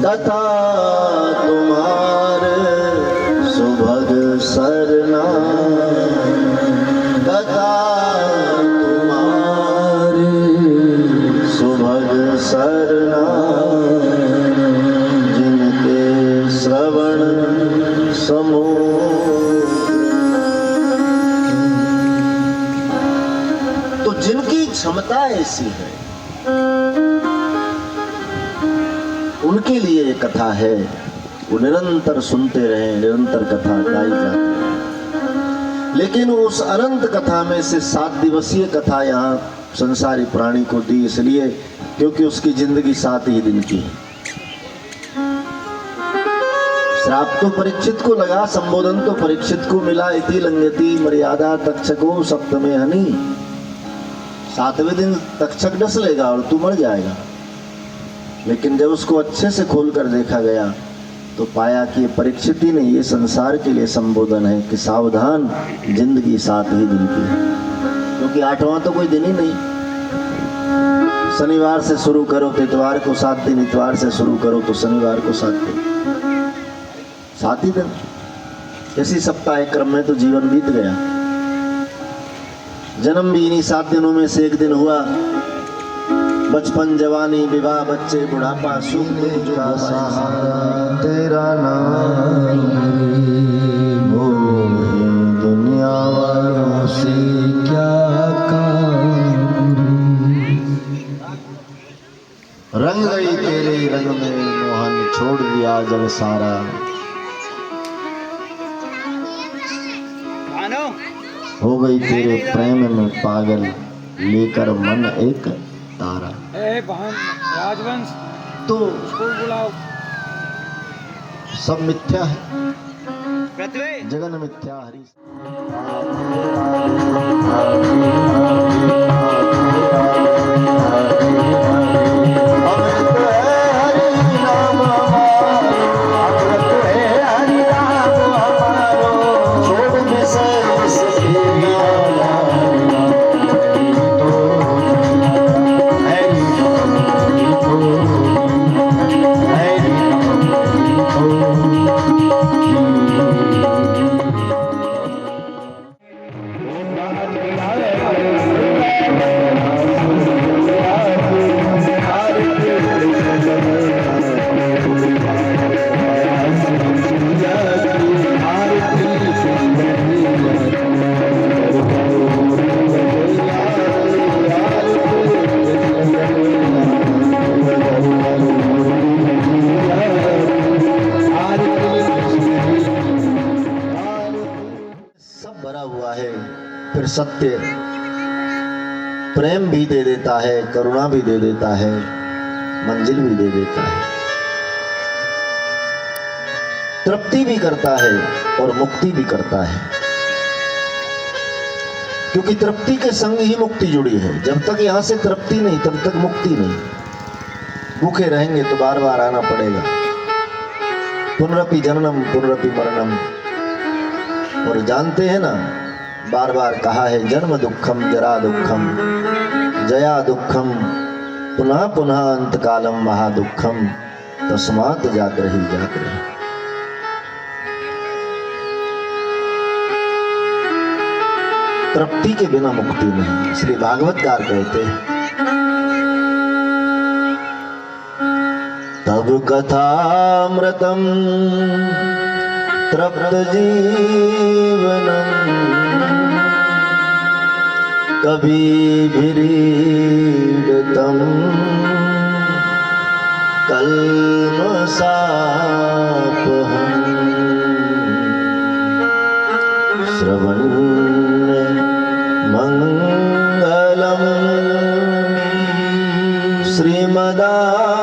तथा तुम्हारे सुभग सरना, तथा तुम्हारे सुभग सरना, जिनके श्रवण समूह। तो जिनकी क्षमता ऐसी है उनके लिए ये कथा है, वो निरंतर सुनते रहे, निरंतर कथा गाई जाती है। लेकिन उस अनंत कथा में से 7 दिवसीय कथा यहाँ संसारी प्राणी को दी, इसलिए क्योंकि उसकी जिंदगी 7 ही दिन की है। श्राप तो परीक्षित को लगा, संबोधन तो परीक्षित को मिला। इति लंघयति मर्यादा तक्षको सप्तमे हनि। 7वें दिन तक्षक डस लेगा और तू मर जाएगा। लेकिन जब उसको अच्छे से खोल कर देखा गया तो पाया कि परीक्षित ही नहीं, ये संसार के लिए संबोधन है कि सावधान, जिंदगी 7 ही दिन की है। क्योंकि 8वां तो कोई दिन ही नहीं। शनिवार से शुरू करो तो इतवार को 7 दिन, इतवार से शुरू करो तो शनिवार को 7 दिन, 7 ही दिन। इसी सप्ताह क्रम में तो जीवन बीत गया। जन्म भी इन्हीं 7 दिनों में से एक दिन हुआ। बचपन, जवानी, विवाह, बच्चे, बुढ़ापा, सुख दुख जो सहारा तेरा नाम, दुनिया वालों से क्या काम। रंग गई तेरे रंग में मोहन, छोड़ दिया जग सारा। हो गई तेरे प्रेम में पागल, लेकर मन एक तारा। राजवंश तो स्कूल बुलाओ। सब मिथ्या है, जगन मिथ्या हरि। फिर सत्य प्रेम भी दे देता है, करुणा भी दे देता है, मंजिल भी दे देता है, तृप्ति भी करता है और मुक्ति भी करता है। क्योंकि तृप्ति के संग ही मुक्ति जुड़ी है। जब तक यहां से तृप्ति नहीं तब तक मुक्ति नहीं। भूखे रहेंगे तो बार बार आना पड़ेगा। पुनरपि जननम पुनरपि मरणम। और जानते हैं ना, बार बार कहा है, जन्म दुखम जरा दुखम जया दुखम पुनः पुनः अंतकालम महादुखम तस्मात् जागृहि जागृहि। तृप्ति के बिना मुक्ति नहीं। इसलिए भागवतकार कहते हैं अब कथामृतम तृप्त जीवनम कविभिरीडितम कल्मषापहम् श्रवण्य मंगलम श्रीमदाततं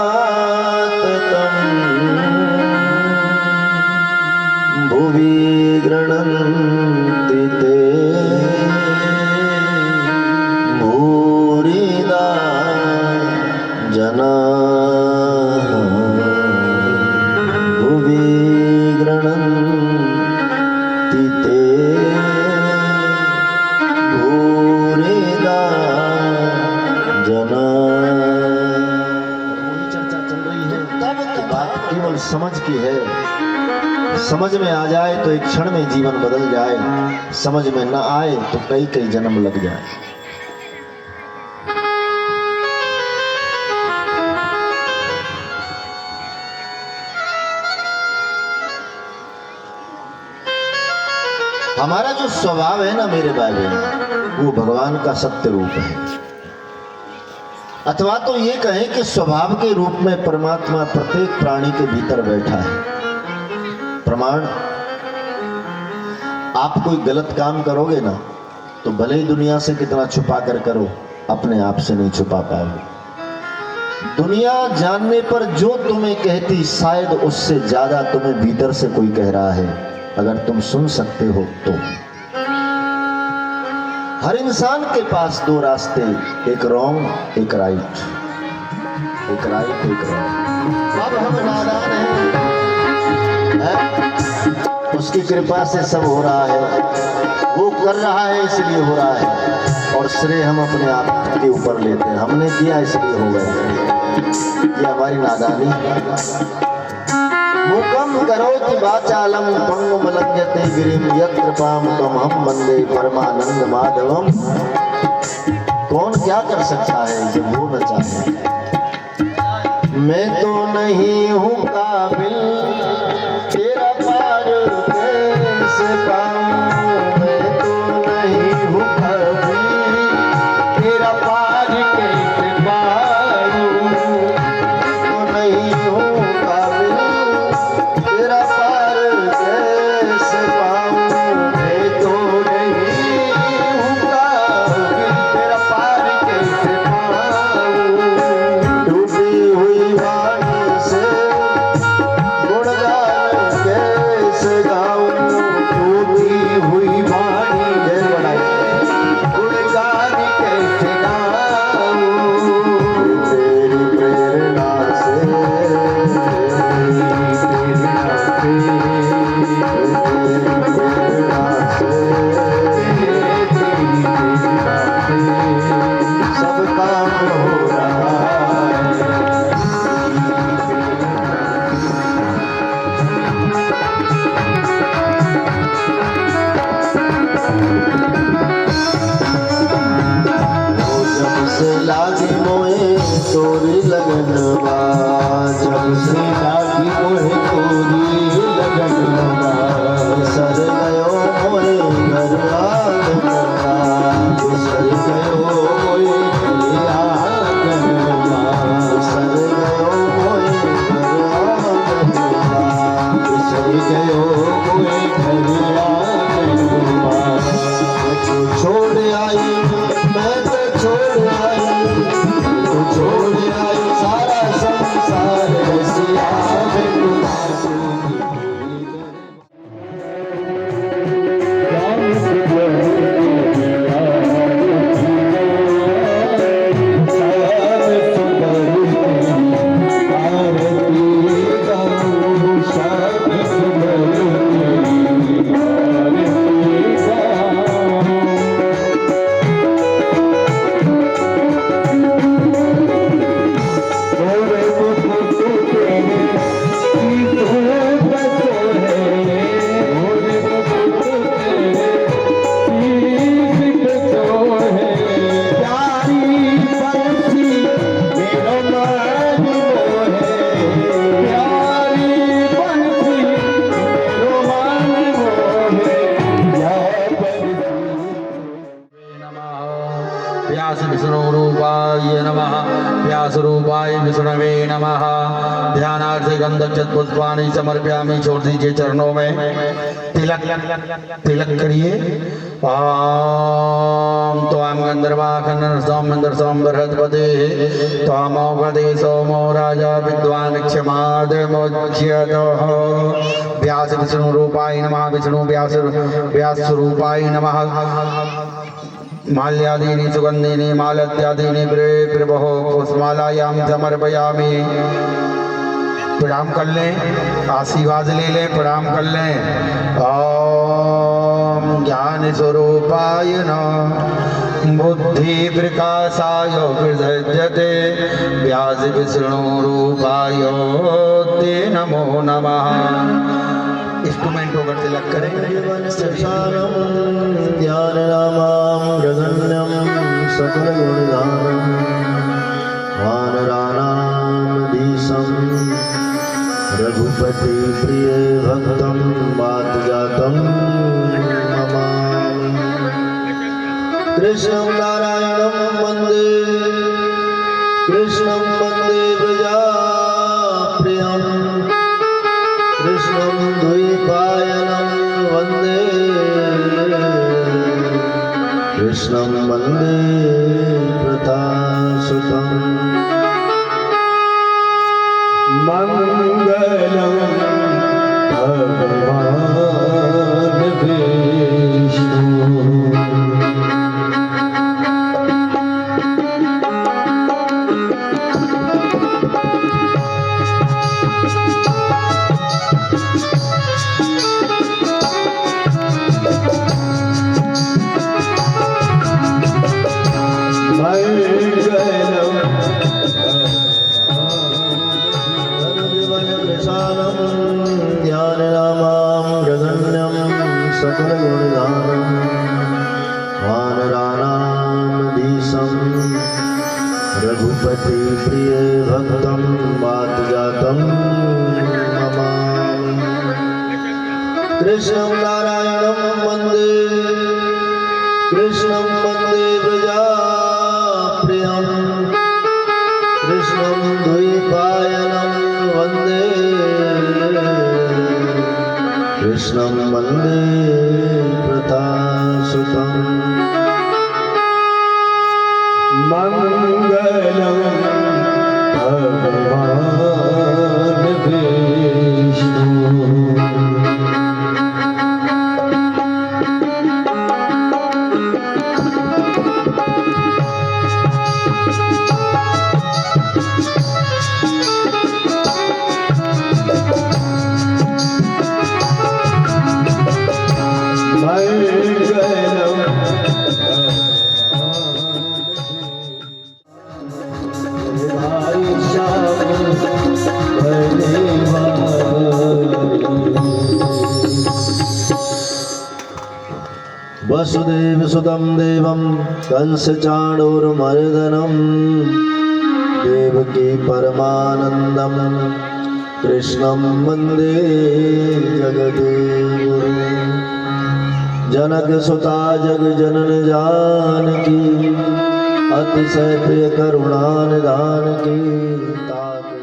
भुवि गृह्णन्ति ते भूरिदा जनाः भुवि गृह्णन्ति ते भूरिदा जनाः। चर्चा चल रही है, बात केवल समझ की है। समझ में आ जाए तो एक क्षण में जीवन बदल जाए, समझ में न आए तो कई कई जन्म लग जाए। हमारा जो स्वभाव है ना मेरे भाई, वो भगवान का सत्य रूप है, अथवा तो ये कहें कि स्वभाव के रूप में परमात्मा प्रत्येक प्राणी के भीतर बैठा है। प्रमाण, आप कोई गलत काम करोगे ना तो भले ही दुनिया से कितना छुपा कर करो, अपने आप से नहीं छुपा पाओगे। दुनिया जानने पर जो तुम्हें कहती, शायद उससे ज्यादा तुम्हें भीतर से कोई कह रहा है, अगर तुम सुन सकते हो तो। हर इंसान के पास दो रास्ते, एक रॉन्ग एक राइट, एक राइट एक रॉन्ग। अब हम नादान हैं, उसकी कृपा से सब हो रहा है, वो कर रहा है इसलिए हो रहा है, और श्रेय हम अपने आप के ऊपर लेते हैं, हमने किया इसलिए हो गए। ये हमारी नादानी। मुकम करोति वाचालम पंगुम लंघयते गिरिम यत्कृपाम तम हम वंदे परमानंद माधवम। कौन क्या कर सकता है जब वो न चाहे। मैं तो नहीं हूँ काबिल तेरा पार कैसे पाऊं, मैं तो नहीं हूँ काबिल तेरा पार कैसे पाऊं, तो नहीं हूँ काबिल तेरा पार कैसे पाऊं, मैं तो नहीं हूँ काबिल तेरा पार कैसे पाऊं। डूबी हुई वाणी से गुणगान कैसे गाऊं, डूबी हुई वाणी से गुणगान कैसे गाऊं। तेरी प्रेरणा से सब काम हो रहा है। जब से लागी मोहे तोरी लगनवा, जब से लागी मोहे तोरी लगनवा, सर गयो मोहे घर आंगनवा, सर गयो मोहे घर आंगनवा, सर गयो मोहे घर आंगनवा, सर गयो मोहे घर आंगनवा। तू छोड़ आई मैं तो छोड़ आई, तू छोड़ आई सारा व्यासरूपाय विष्णवे नमः। ध्यानार्थे गंधक्षत पुष्पाणि समर्पयामि। छोड़ दीजिए चरणों में तिलक तिलक करिए। ओम त्वां गंधर्वा खन्नरसोम बृहस्पति त्वामोपदे सोमो राजा विद्वान् क्षमादमुच्यतः। व्यास विष्णु रूपाय नमः। विष्णु व्यास रूपाय नमः। माल्यादीनि सुगंधीनि मालत्यादीनि प्रभो पुष्पमालायां समर्पयामि। प्रणाम कर लें, आशीर्वाद ले लें, प्रणाम कर लें। ओम ज्ञान स्वरूपाय नमः। बुद्धि प्रकाशाय विसृज्यते व्यास विष्णु रूपाय ते नमो नमः। इंस्ट्रूमेंट होकर तिलक करें। ध्याननामामृगण्यं सकलगुणगानं वानराणामधीशं रघुपति प्रिय भक्तं वातजातं नमामि। कृष्णं नारायणं वन्दे कृष्णं वन्दे प्रजाप्रियं कृष्णं द्वैपायनं वन्दे कृष्णं वन्दे प्रतासुतं। मंगलम भगवान विष्णु। ध्याननामामृगण्यं सकलगुणगानं वानराणामधीशं रघुपति प्रिय भक्तं वातजातं नमामि। कृष्णं नारायणं वन्दे कृष्णं वन्दे प्रजाप्रियं कृष्णं द्वैपायनं वन्दे कृष्णं वन्दे प्रतासुतं। मंगलम भगवान विष्णु। वसुदेवसुतं देवं कंसचाणूरमर्दनं देवकी परमानन्दं कृष्णं वन्दे जगद्गुरुं। जनकसुता जगजनन जानकी अतिशय प्रिय करुणानिधान की ताके।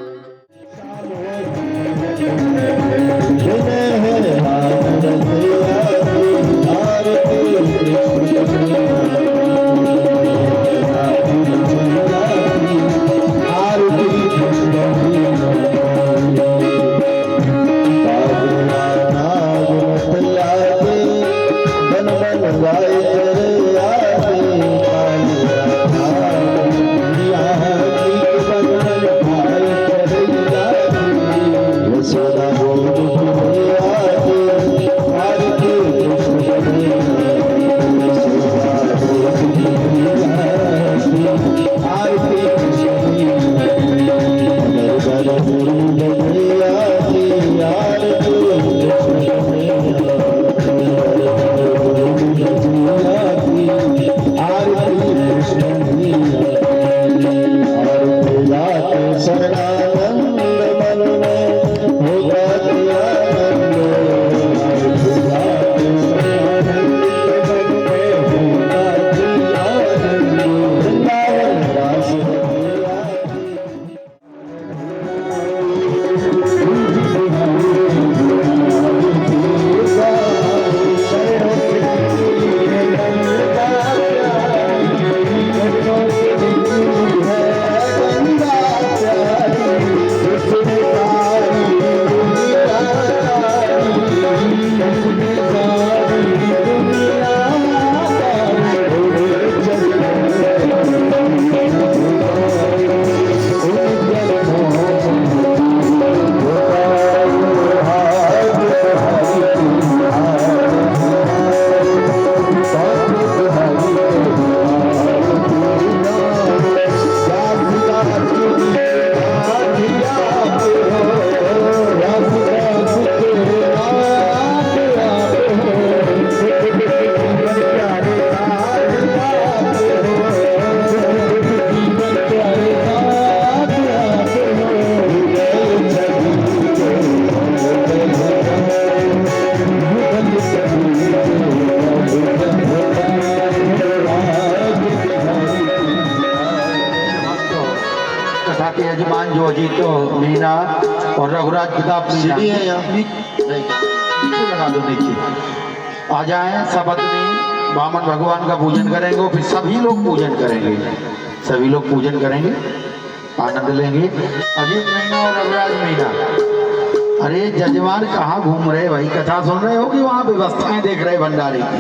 कथा के यजमान जो अजीत तो मीना और रघुराज प्रताप सीढ़ी है यहाँ। नीचे लगा दो, नीचे आ जाए। सब आदमी बामन भगवान का पूजन करेंगे, फिर सभी लोग पूजन करेंगे, सभी लोग पूजन करेंगे, आनंद लेंगे। अजीत मीना और रघुराज मीना, अरे जजमान कहाँ घूम रहे भाई, कथा सुन रहे हो कि वहाँ व्यवस्थाएं देख रहे भंडारी की?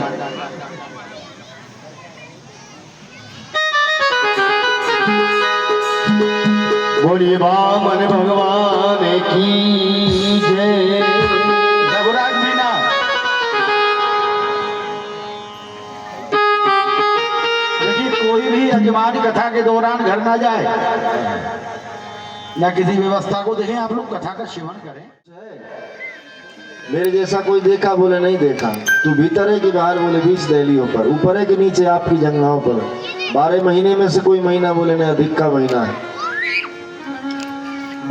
बोलिए बामन भगवान की जय। रघुराज मीना, देखिए कोई भी यजमान कथा के दौरान घर ना जाए या किसी व्यवस्था को देखें, आप लोग कथा का सेवन करें। मेरे जैसा कोई देखा बोले नहीं देखा, तू भीतर है कि बाहर बोले बीच दहलियों पर, ऊपर है कि नीचे आपकी जंगहों पर, 12 महीने में से कोई महीना बोले नहीं अधिक का महीना है,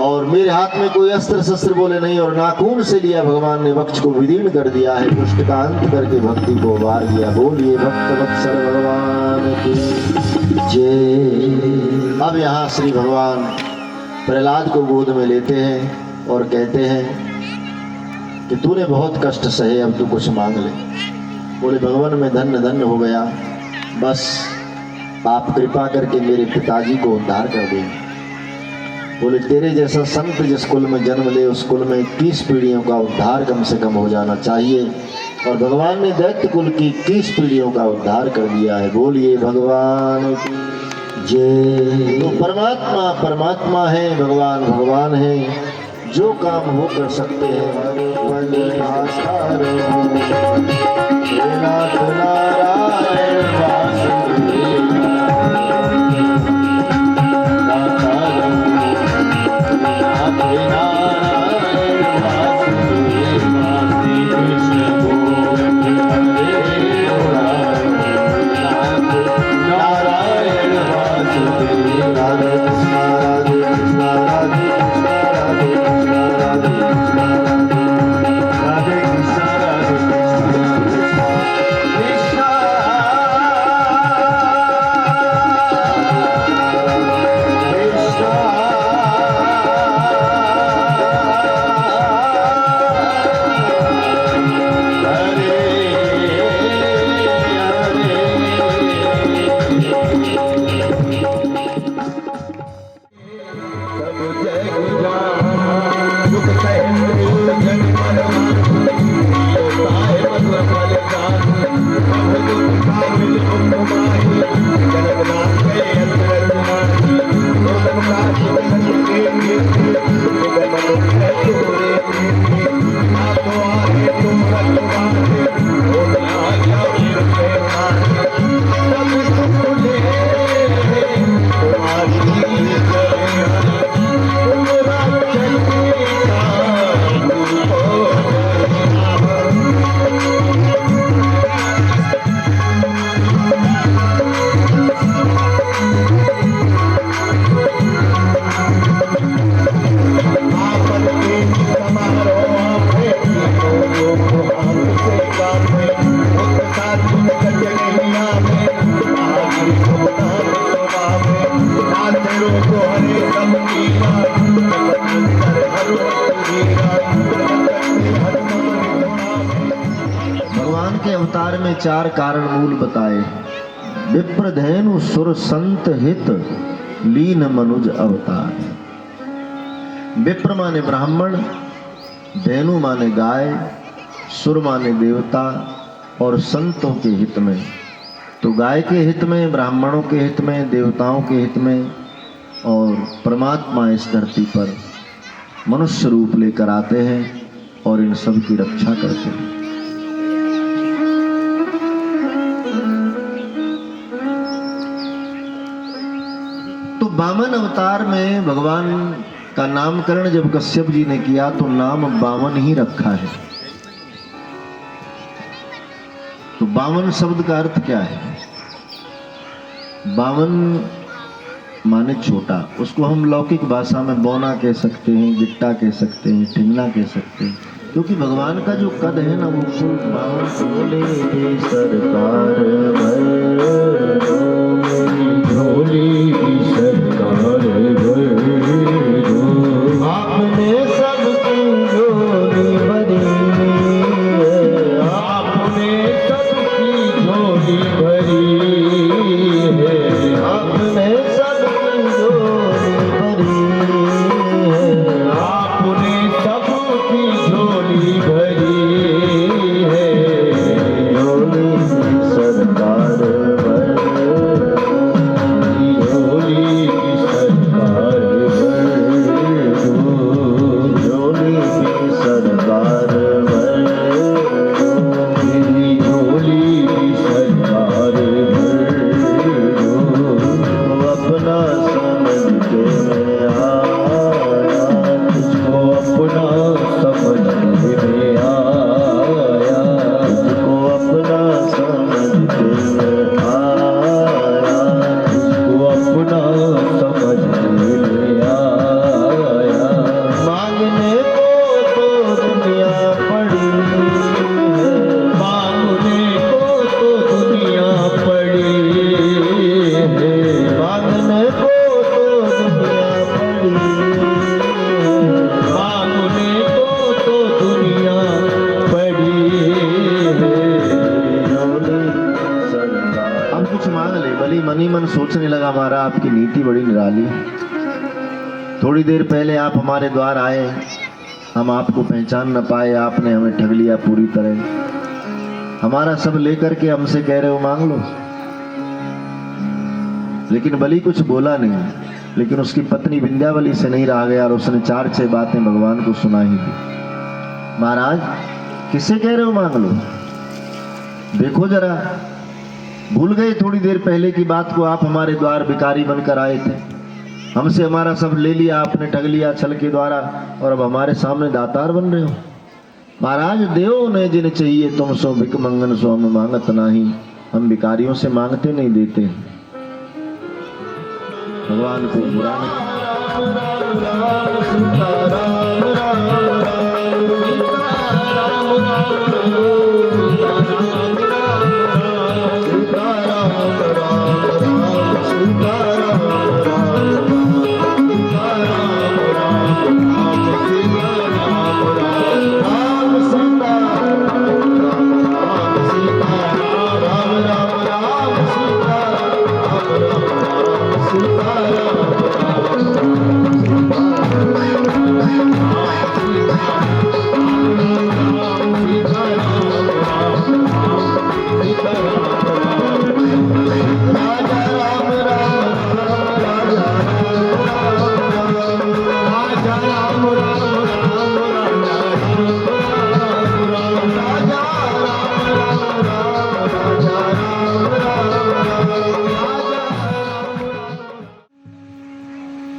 और मेरे हाथ में कोई अस्त्र शस्त्र बोले नहीं, और नाखून से लिया भगवान ने वक्ष को विदीर्ण कर दिया है, पुष्ट का अंत करके भक्ति को वार दिया। बोलिए भक्त वत्सल भगवान की जय। अब यहाँ श्री भगवान प्रहलाद को गोद में लेते हैं और कहते हैं कि तूने बहुत कष्ट सहे, अब तू कुछ मांग ले। बोले भगवान मैं धन्य धन्य हो गया, बस आप कृपा करके मेरे पिताजी को उद्धार कर दें। बोले तेरे जैसा संत जिस कुल में जन्म ले उस कुल में 21 पीढ़ियों का उद्धार कम से कम हो जाना चाहिए, और भगवान ने दैत्य कुल की 21 पीढ़ियों का उद्धार कर दिया है। बोलिए भगवान की जय। तो परमात्मा परमात्मा है, भगवान भगवान है, जो काम वो कर सकते हैं। नाथ नारायण वासुदेव, नाथ नारायण वासुदेव, श्री कृष्ण गोविंद हरे नाथ नारायण वासुदेव। राधे कृष्ण राधे कृष्ण राधे भगवान के अवतार में 4 कारण मूल बताए। विप्रधेनु सुर संत हित लीन मनुज अवतार। विप्र माने ब्राह्मण, धेनु माने गाय, सुर माने देवता, और संतों के हित में। तो गाय के हित में, ब्राह्मणों के हित में, देवताओं के हित में, और परमात्मा इस धरती पर मनुष्य रूप लेकर आते हैं और इन सब की रक्षा करते हैं। तो वामन अवतार में भगवान का नामकरण जब कश्यप जी ने किया तो नाम वामन ही रखा है। तो वामन शब्द का अर्थ क्या है? वामन माने छोटा, उसको हम लौकिक भाषा में बौना कह सकते हैं, गिट्टा कह सकते हैं, ठिंगना कह सकते हैं, क्योंकि भगवान का जो कद है ना वो भोले सरकार भोले की सरकार सोचने लगा, महाराज आपकी नीति बड़ी निराली। थोड़ी देर पहले आप हमारे द्वार आए, हम आपको पहचान न पाए, आपने हमें ठग लिया पूरी तरह। हमारा सब लेकर के हमसे कह रहे हो मांग लो। लेकिन बलि कुछ बोला नहीं, लेकिन उसकी पत्नी विंध्यावली से नहीं रहा गया और उसने 4-6 बातें भगवान को सुनाई दी। महाराज किससे कह रहे हो मांग लो? देखो जरा, भूल गए थोड़ी देर पहले की बात को? आप हमारे द्वार भिखारी बनकर आए थे, हमसे हमारा सब ले लिया आपने, ठग लिया छल के द्वारा, और अब हमारे सामने दातार बन रहे हो। महाराज देव ने जिन्हें चाहिए तुम सो भिक मंगन सो हम मांगत नहीं। हम भिखारियों से मांगते नहीं, देते। भगवान को बुरा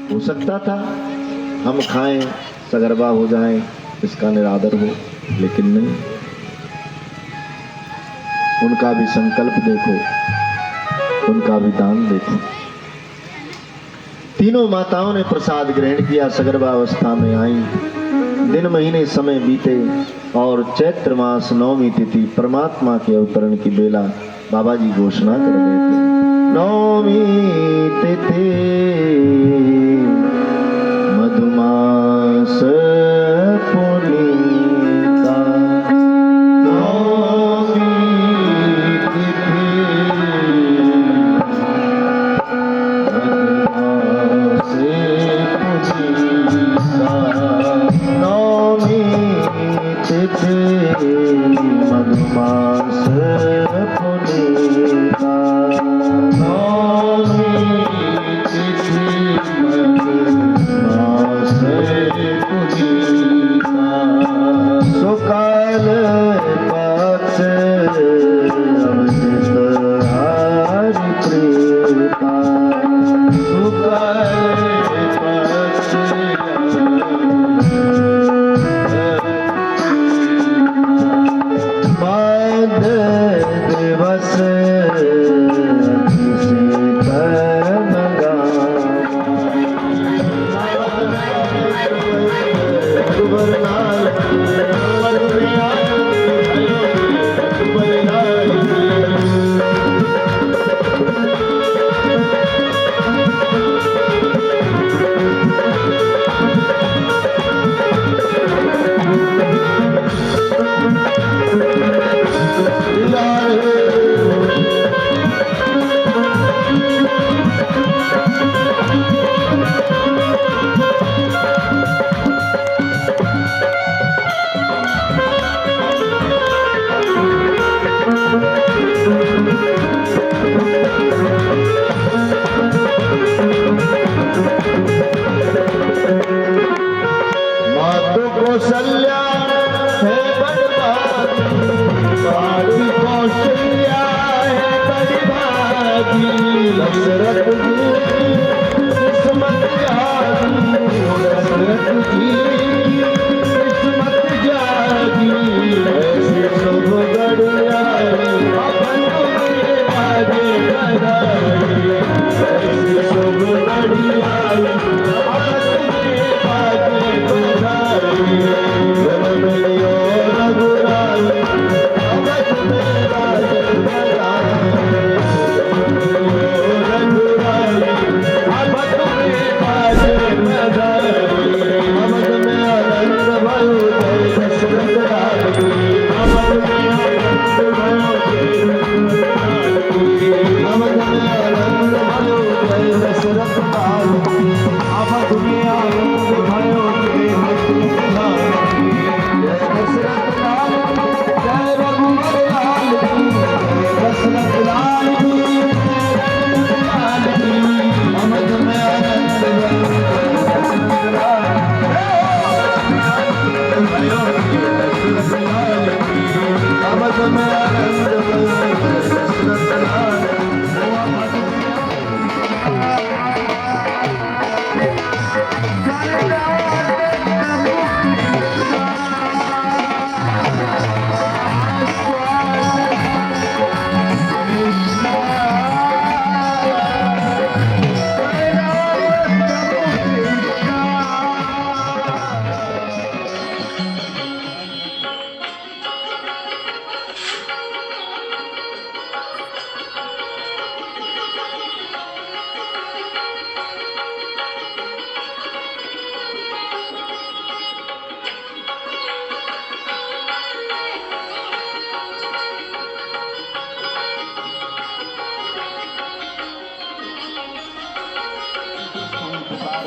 हो सकता था हम खाएं, सगर्भा हो जाएं, इसका निरादर हो, लेकिन नहीं। उनका भी संकल्प देखो, उनका भी दान देखो। तीनों माताओं ने प्रसाद ग्रहण किया, सगर्भा अवस्था में आई। दिन महीने समय बीते और चैत्र मास 9वीं तिथि परमात्मा के अवतरण की बेला बाबा जी घोषणा कर देते, 9वीं तिथि मधुमास पुनीता, 9वीं तिथि मधुमास पुनीता, 9वीं तिथि मधुमास पुनीता, 9वीं तिथि मधुमास पुनीता, सुकाल पक्ष अवसित हरि प्रीता, सुकाल पक्ष मध्य दिवस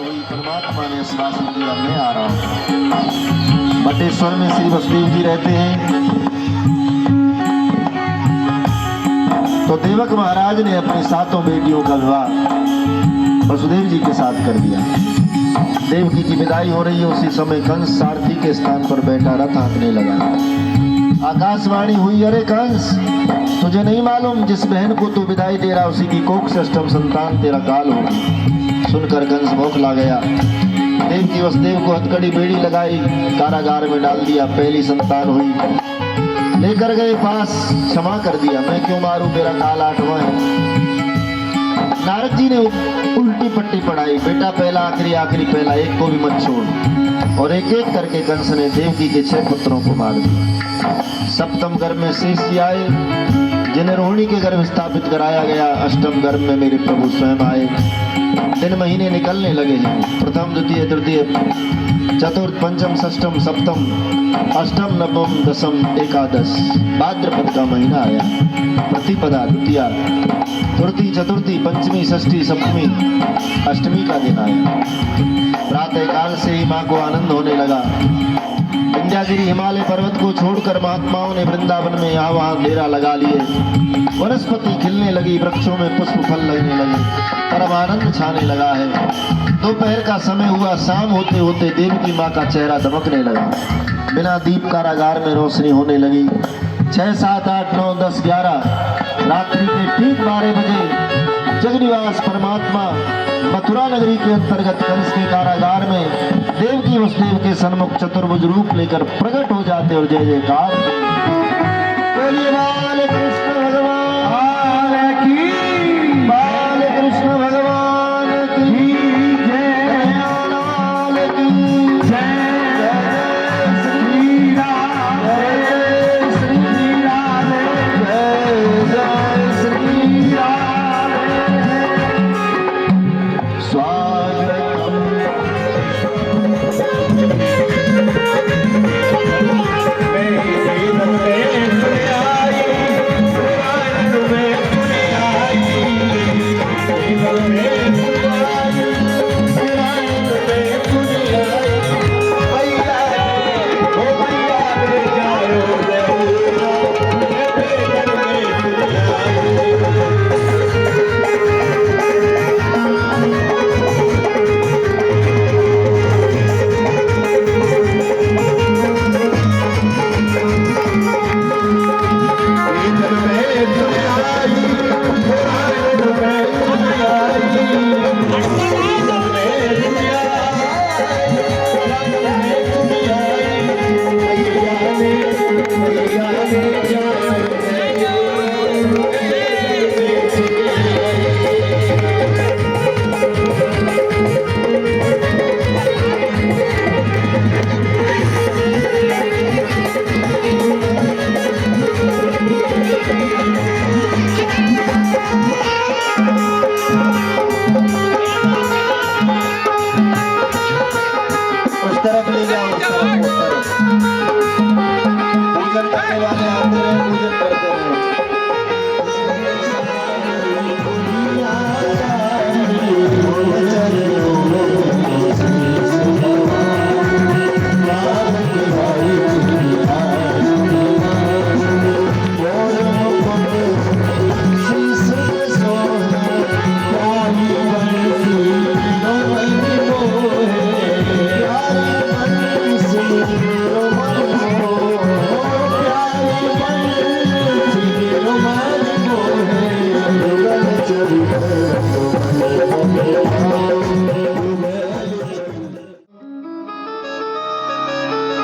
वही परमात्मा ने आश्वासन दिया, मैं आ रहा हूँ। बटेश्वर में श्री वसुदेव जी रहते हैं। तो देवक महाराज ने अपनी 7 बेटियों का विवाह वसुदेव जी के साथ कर दिया। देवकी की विदाई हो रही है, उसी समय कंस सारथी के स्थान पर बैठा रथ हाँकने लगा। आकाशवाणी हुई, अरे कंस, तुझे नहीं मालूम जिस बहन को तू विदाई दे रहा उसी की कोख से अष्टम संतान तेरा काल होगी। सुनकर कंस बौखला गया। देवकी वसुदेव को हथकड़ी बेड़ी लगाई, कारागार में डाल दिया। पहली संतान हुई, लेकर गए पास, क्षमा कर दिया, मैं क्यों मारूं, मेरा काल 8वां है। नारद जी ने उल्टी पट्टी पढ़ाई, बेटा पहला आखिरी, आखिरी पहला, एक को भी मत छोड़। और एक एक करके कंस ने देवकी के 6 पुत्रों को मार दिया। 7म गर्भ में शेष जी आए, जिन्हें रोहिणी के गर्भ स्थापित कराया गया। 8म गर्भ में मेरे प्रभु स्वयं आए। 3 महीने निकलने लगे हैं, प्रथम, द्वितीय, तृतीय, चतुर्थ, पंचम, षष्ठम, सप्तम, अष्टम, नवम, दशम, एकादश। भाद्रपद का महीना आया। प्रतिपदा, द्वितीया, तृतीय, चतुर्थी, पंचमी, षष्ठी, सप्तमी, अष्टमी का दिन आया। प्रातः काल से ही माँ को आनंद होने लगा। विंध्यागिरी हिमालय पर्वत को छोड़कर महात्माओं ने वृंदावन में यहाँ वहाँ डेरा लगा लिए। वनस्पति खिलने लगी, वृक्षों में पुष्प फल लगने लगे, परम आनंद छाने लगा है। दोपहर का समय हुआ, शाम होते होते देवकी माँ का चेहरा दमकने लगा। बिना दीप कारागार में रोशनी होने लगी। 6, 7, 8, 9, 10, 11 रात्रि के ठीक 12 बजे जगनिवास परमात्मा मथुरा नगरी के अंतर्गत कंस के कारागार में देवकी वसुदेव के सन्मुख चतुर्भुज रूप लेकर प्रकट हो जाते और जय जयकार। बोलिए बाल कृष्ण भगवान की, बाल कृष्ण भगवान की जय, लाल की जय, जय श्री राम, जय श्री राम, जय जय श्री राम। स्वागतम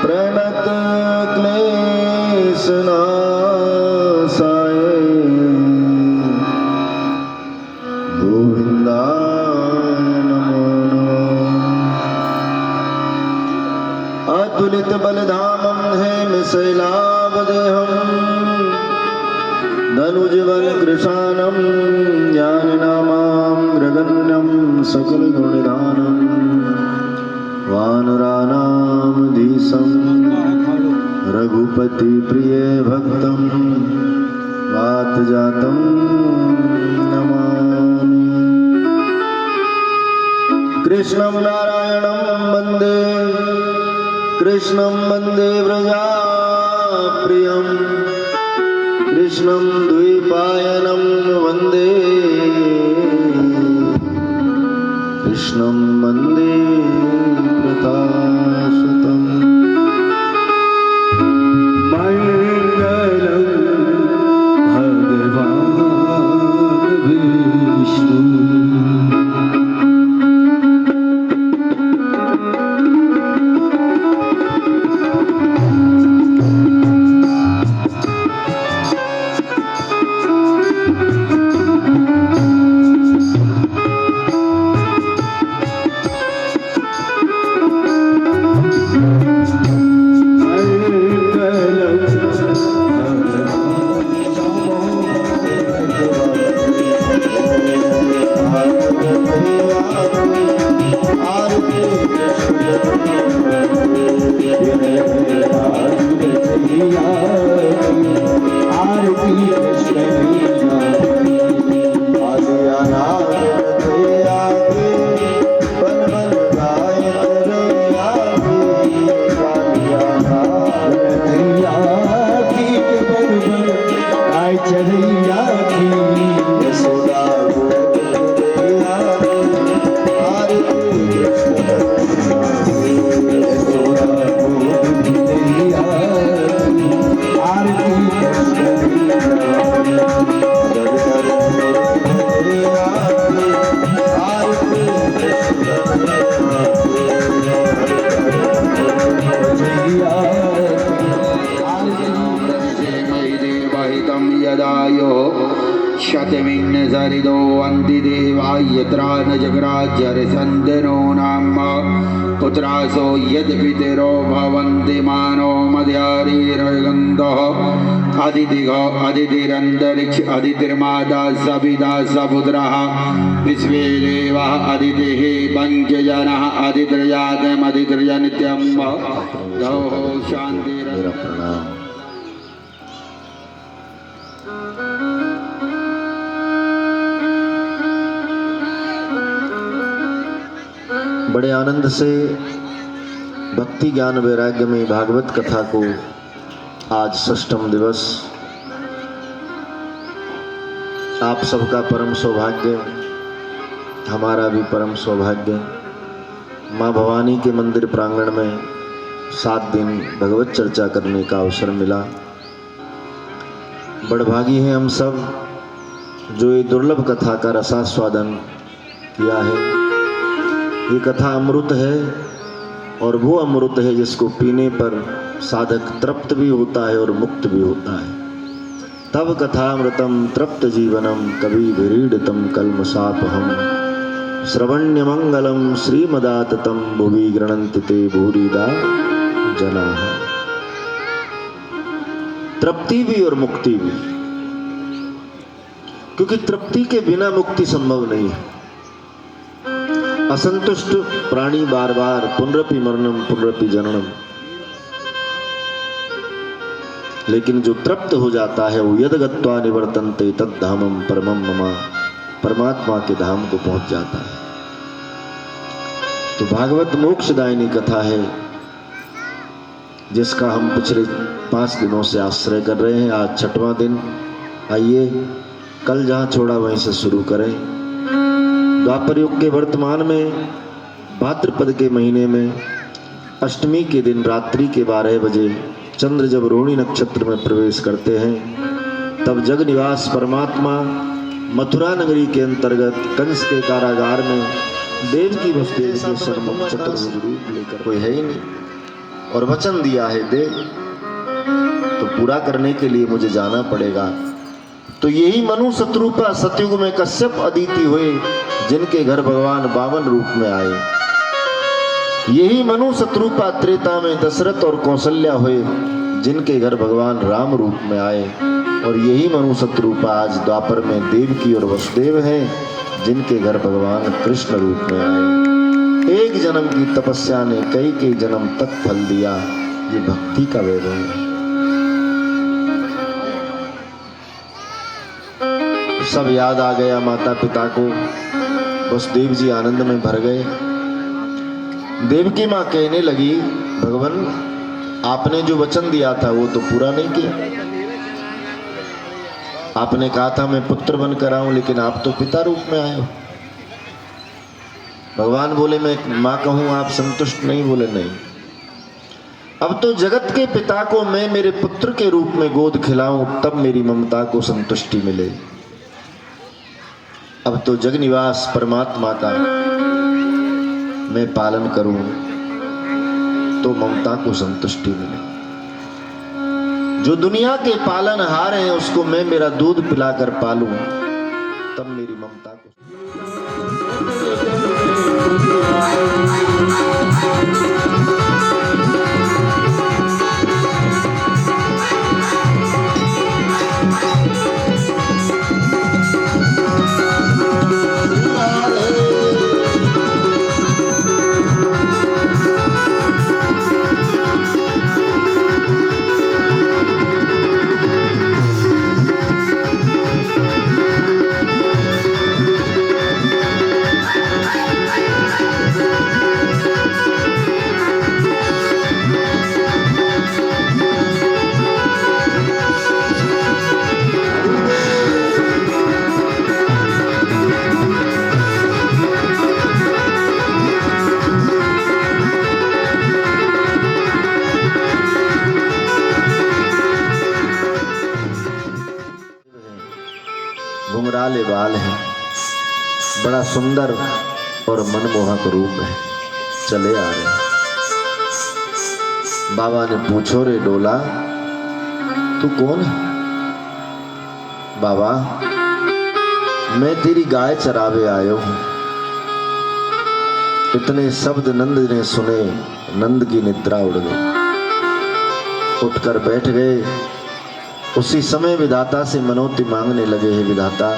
प्रणत क्लेशनाशाय गोविन्दाय नमो नमः। अतुलित बलधामं हेमशैलावदेहं धनुजबल कृशानं ज्ञाननामां ग्रगण्यं सकलगुणनिधानं वानराणामधीशं रघुपति प्रिय भक्तं वातजातं नमामि। कृष्णं नारायणं वन्दे कृष्णं वन्दे व्रजाप्रियं कृष्णं द्वैपायनं वन्दे कृष्णं वन्दे कृताशतम् मङ्गलं भगवान् विष्णु शतमिन्न सरिदो अन्ति देवा यत्रा न जगराज्यरसन्दनो नाम पुत्रासो यद् पितरो भवन्ति मानो मध्यारीरगन्धः अदितिगो अदितिरन्तरिक्ष अदितिर्माता सपिता सपुत्रः विश्वे देवाः अदितिः पञ्चजनः अदितिर्जातमदितिर्जनित्यं गौः शान्तिर् मेरा प्रणाम। बड़े आनंद से भक्ति ज्ञान वैराग्य में भागवत कथा को आज षष्ठम दिवस आप सबका परम सौभाग्य, हमारा भी परम सौभाग्य, माँ भवानी के मंदिर प्रांगण में 7 दिन भगवत चर्चा करने का अवसर मिला। बड़भागी हैं हम सब जो ये दुर्लभ कथा का रसास्वादन किया है। ये कथा अमृत है और वो अमृत है जिसको पीने पर साधक तृप्त भी होता है और मुक्त भी होता है। तब कथामृतम तृप्त जीवनम कवि विरीडितम कल्मषापहम श्रवण्य मंगलम श्रीमदाततम भुवि गृणन्ति ते भूरिदा जनाः। तृप्ति भी और मुक्ति भी, क्योंकि तृप्ति के बिना मुक्ति संभव नहीं है। असंतुष्ट प्राणी बार बार पुनरपि मरणम पुनरपि जननम, लेकिन जो तृप्त हो जाता है वो यद गत्वा निवर्तन्ते तद धामम परमम मम, परमात्मा के धाम को पहुंच जाता है। तो भागवत मोक्षदायिनी कथा है जिसका हम पिछले 5 दिनों से आश्रय कर रहे हैं। आज 6वां दिन। आइए कल जहां छोड़ा वहीं से शुरू करें। द्वापर युग के वर्तमान में भाद्रपद के महीने में अष्टमी के दिन रात्रि के 12 बजे चंद्र जब रोहिणी नक्षत्र में प्रवेश करते हैं, तब जग निवास परमात्मा मथुरा नगरी के अंतर्गत कंस के कारागार में देव की वसुदेव के सर्वम चतुर्भुज रूप लेकर, कोई है ही नहीं, और वचन दिया है दे, तो पूरा करने के लिए मुझे जाना पड़ेगा। तो यही मनु शत्रुपा सतयुग में कश्यप अदिति हुए जिनके घर भगवान 52 रूप में आए। यही मनु शत्रुपा त्रेता में दशरथ और कौशल्या हुए जिनके घर भगवान राम रूप में आए। और यही मनु शत्रुपा आज द्वापर में देवकी और वसुदेव हैं जिनके घर भगवान कृष्ण रूप में आए। एक जन्म की तपस्या ने कई जन्म तक फल दिया। ये भक्ति का वैभव है। सब याद आ गया माता पिता को। वसुदेव जी आनंद में भर गए। देवकी माँ कहने लगी, भगवान आपने जो वचन दिया था वो तो पूरा नहीं किया। आपने कहा था मैं पुत्र बनकर आऊं, लेकिन आप तो पिता रूप में आए हो। भगवान बोले मैं माँ कहूं आप संतुष्ट नहीं? बोले नहीं। अब तो जगत के पिता को मैं मेरे पुत्र के रूप में गोद खिलाऊं, तब मेरी ममता को संतुष्टि मिले। अब तो जगनिवास परमात्मा का मैं पालन करूं तो ममता को संतुष्टि मिले। जो दुनिया के पालनहार हैं उसको मैं मेरा दूध पिलाकर पालूं, तब मेरी ममता को। घुंघराले बाल हैं, बड़ा सुंदर और मनमोहक रूप है, चले आ रहे हैं। बाबा ने पूछो रे डोला तू कौन है? बाबा मैं तेरी गाय चरावे आयो हूं। इतने शब्द नंद ने सुने, नंद की निद्रा उड़ गई, उठकर बैठ गए। उसी समय विधाता से मनोती मांगने लगे, हैं विधाता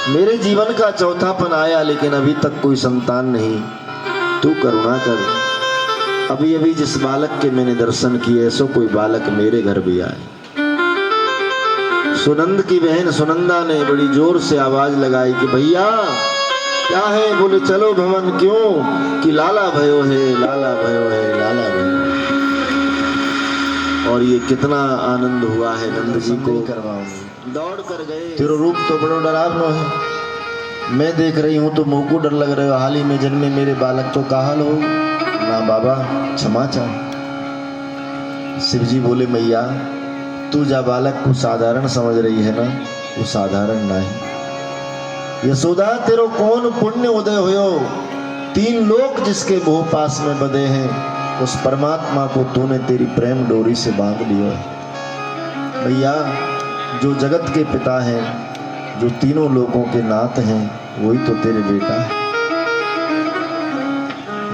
मेरे जीवन का चौथापन आया, लेकिन अभी तक कोई संतान नहीं, तू करुणा कर। अभी अभी जिस बालक के मैंने दर्शन किए, सो कोई बालक मेरे घर भी आए। सुनंद की बहन सुनंदा ने बड़ी जोर से आवाज लगाई कि भैया क्या है? बोले चलो भवन। क्यों? कि लाला भयो है, लाला भयो है, लाला भयो। और ये कितना आनंद हुआ है नंद जी को। दौड़ कर गए। तेरो रूप तो बड़ो डरावनो है, मैं देख रही हूं तो मुंह को डर लग रहा है। हाल ही में जन्मे मेरे बालक तो काहल हो ना। बाबा क्षमा चाह। शिव जी बोले मैया तू जा बालक को साधारण समझ रही है ना, वो साधारण नहीं। यशोदा तेरो कौन पुण्य उदय हुयो, 3 लोक जिसके मोह पास में बंधे हैं, उस परमात्मा को तूने तेरी प्रेम डोरी से बांध लिया है। भैया जो जगत के पिता हैं, जो तीनों लोगों के नाथ हैं, वही तो तेरे बेटा है।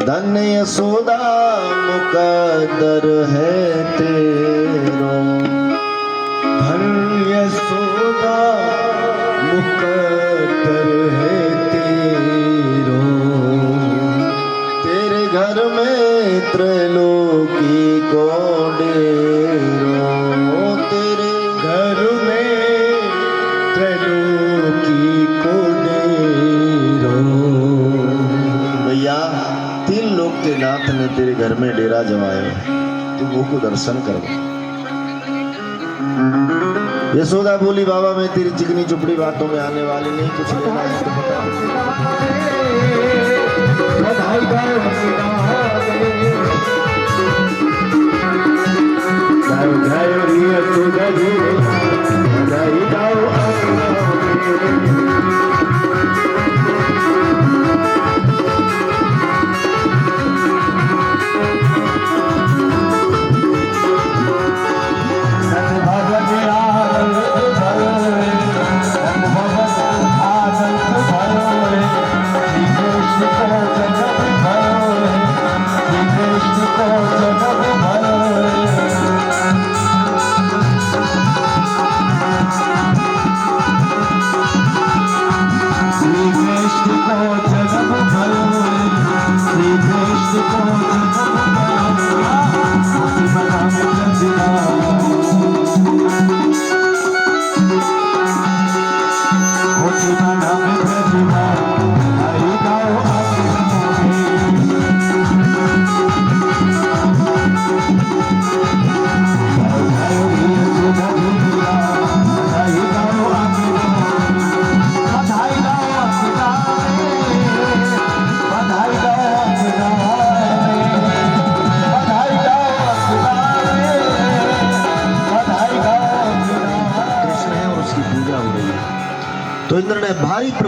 धन्य यशोदा मुकद्दर है तेरो, धन्य यशोदा मुकद्दर है तेरो। तेरे घर में त्रैलोकी को डेरो, तेरे घर में त्रैलोकी को डेरो। भैया 3 लोक के नाथ ने तेरे घर में डेरा जमाया, तू वो को दर्शन करो। यशोदा बोली बाबा मैं तेरी चिकनी चुपड़ी बातों में आने वाली नहीं, कुछ लेना है तो बता।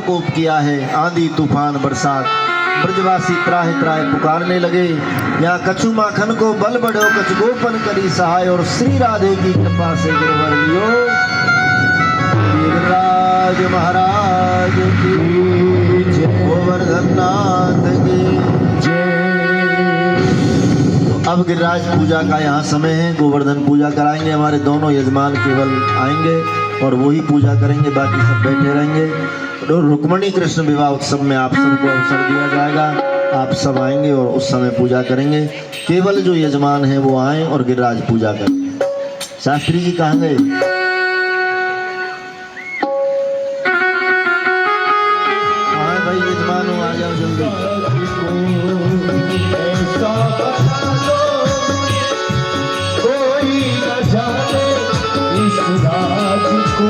प्रकोप किया है, आंधी तूफान बरसात। ब्रजवासी त्राहे त्राहे पुकारने लगे, यहाँ कछु माखन को बल बढ़ो, कछ गोपन करी सहाय, और श्री राधे की कृपा से गिरवर लियो। गिरिराज महाराज की जय, गोवर्धन नाथ की जय। तो अब गिरिराज पूजा का यहाँ समय है, गोवर्धन पूजा कराएंगे। हमारे दोनों यजमान केवल आएंगे और वही पूजा करेंगे, बाकी सब बैठे रहेंगे। रुक्मणी कृष्ण विवाह उत्सव में आप सबको अवसर दिया जाएगा, आप सब आएंगे और उस समय पूजा करेंगे। केवल जो यजमान है वो आए और गिरिराज पूजा करें। शास्त्री जी कहाँ गए? हाँ भाई यजमान हो, आ जाओ जल्दी। कोई न जाने इस राज को,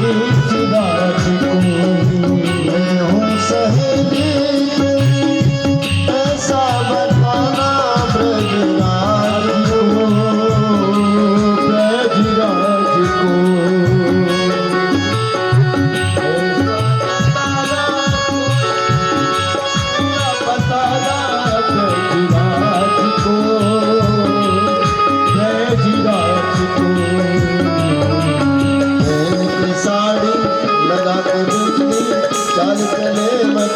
इस राज को। मैं हूँ सहेली ऐसा बताना ब्रजराज को, ब्रजराज को। साड़ी लगा कर चाल चले मत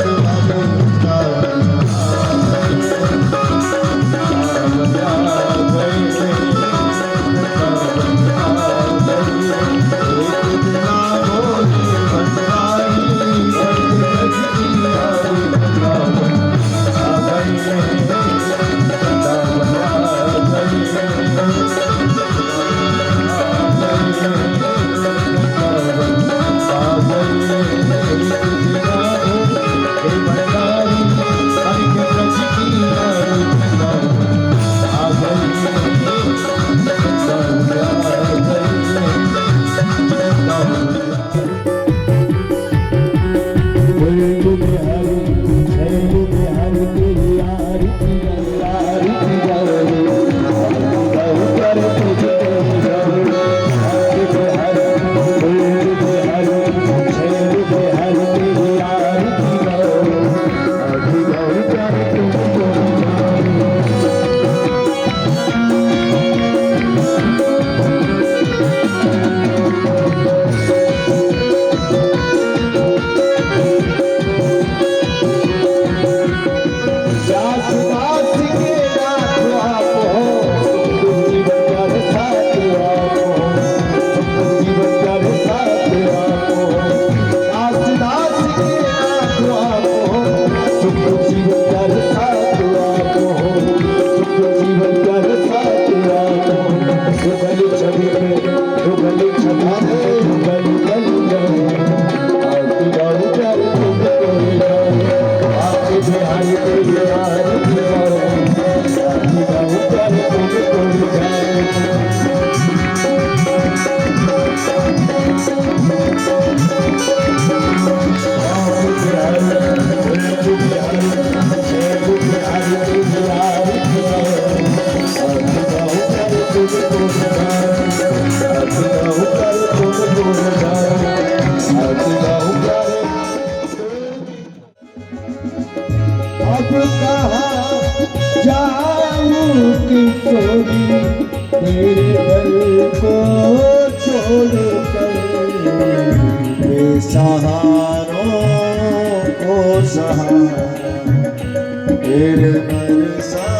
अब कहाँ जाऊँ किशोरी तेरे घर को छोड़ कर, बेसहारों को सहारा तेरे बरसात।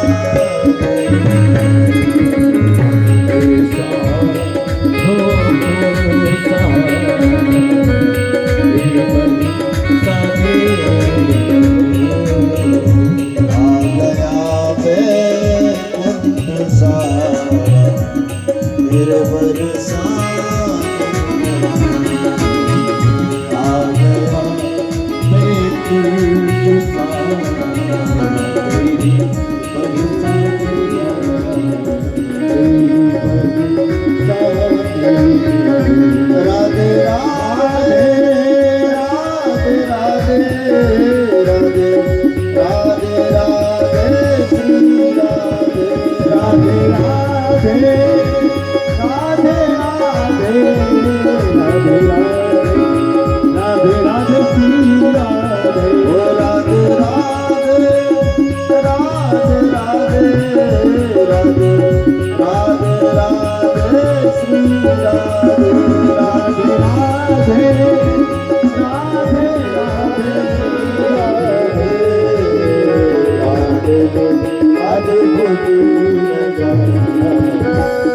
आज खुदी न जाना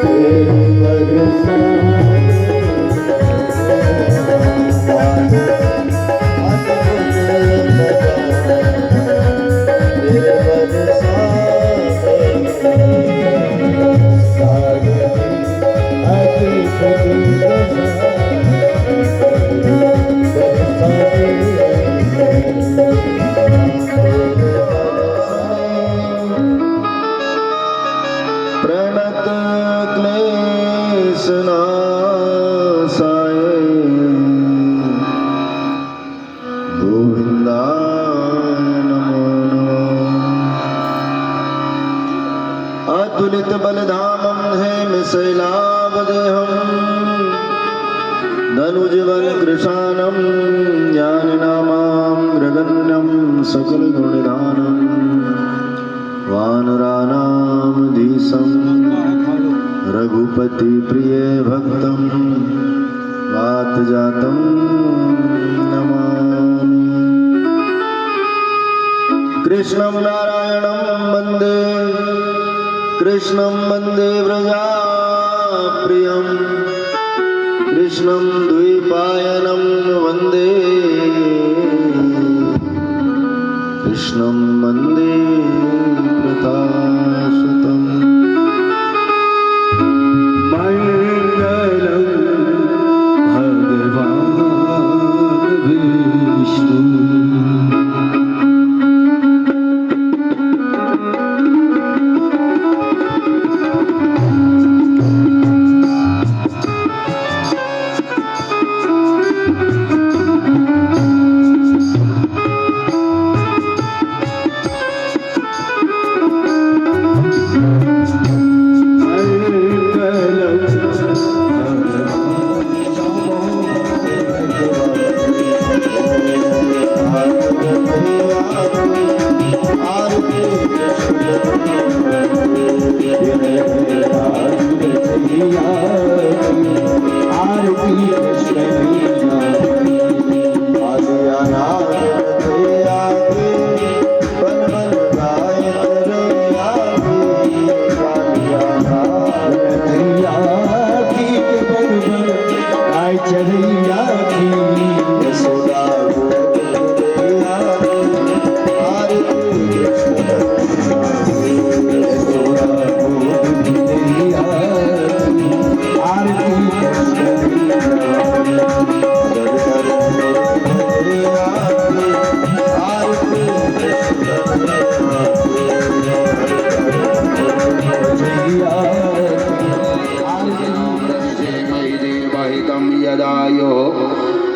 तेरे बरसाने प्रणत क्लेश नाशाय गोविंदाय नमो नमः। अतुलित बलधामं हेमशैलावदेहं धनुजबल कृशानं ज्ञाननामाग्रगण्यं सकलगुणनिधानं वानराणामधीशं रघुपति प्रिय भक्तं वातजातं नमामि। कृष्णं नारायणं वन्दे कृष्णं वन्दे व्रजाप्रियं कृष्णं द्वैपायनं वन्दे कृष्णं वन्दे प्रताशतम्। मंगलं भगवान विष्णु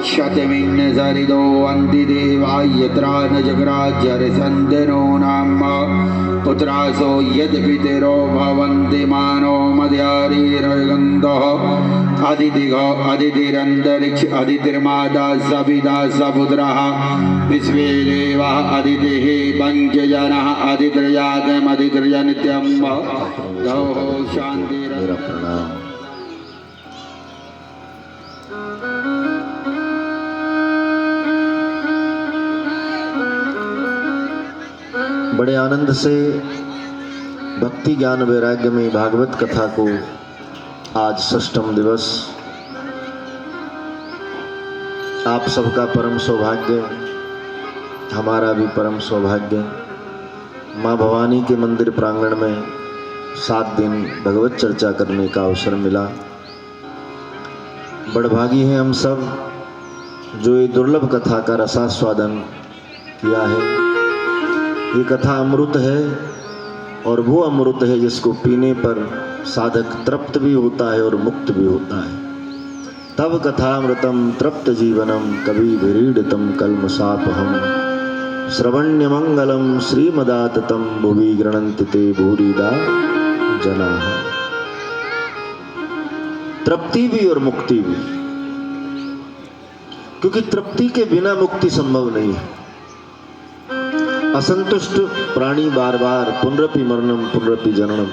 शतमिन्नसरिदो वन्ति देवायत्रा न जगराज्यरिसन्दनो नाम पुत्रासो यद्पितरो भवन्ति मानो मद्यारीरगन्धः अदितिरन्तरिक्ष अदितिर्माता सविता सपुत्रः विश्वे देवाः अदितिः पञ्चजनः अदितिर्जातमदितिर्जनित्यं दौः शान्तिः। मेरा प्रणाम। बड़े आनंद से भक्ति ज्ञान वैराग्य में भागवत कथा को आज षष्ठम दिवस आप सबका परम सौभाग्य, हमारा भी परम सौभाग्य, माँ भवानी के मंदिर प्रांगण में 7 दिन भगवत चर्चा करने का अवसर मिला। बड़भागी हैं हम सब जो ये दुर्लभ कथा का रसास्वादन किया है। ये कथा अमृत है और वो अमृत है जिसको पीने पर साधक तृप्त भी होता है और मुक्त भी होता है। तब कथामृतम तृप्त जीवनम कवि विरीडितम कल्मषापहम श्रवण्य मंगलम श्रीमदाततम भुवि गृणन्ति ते भूरिदा जनाः। तृप्ति भी और मुक्ति भी, क्योंकि तृप्ति के बिना मुक्ति संभव नहीं है। असंतुष्ट प्राणी बार बार पुनरपि मरणम पुनरपि जननम,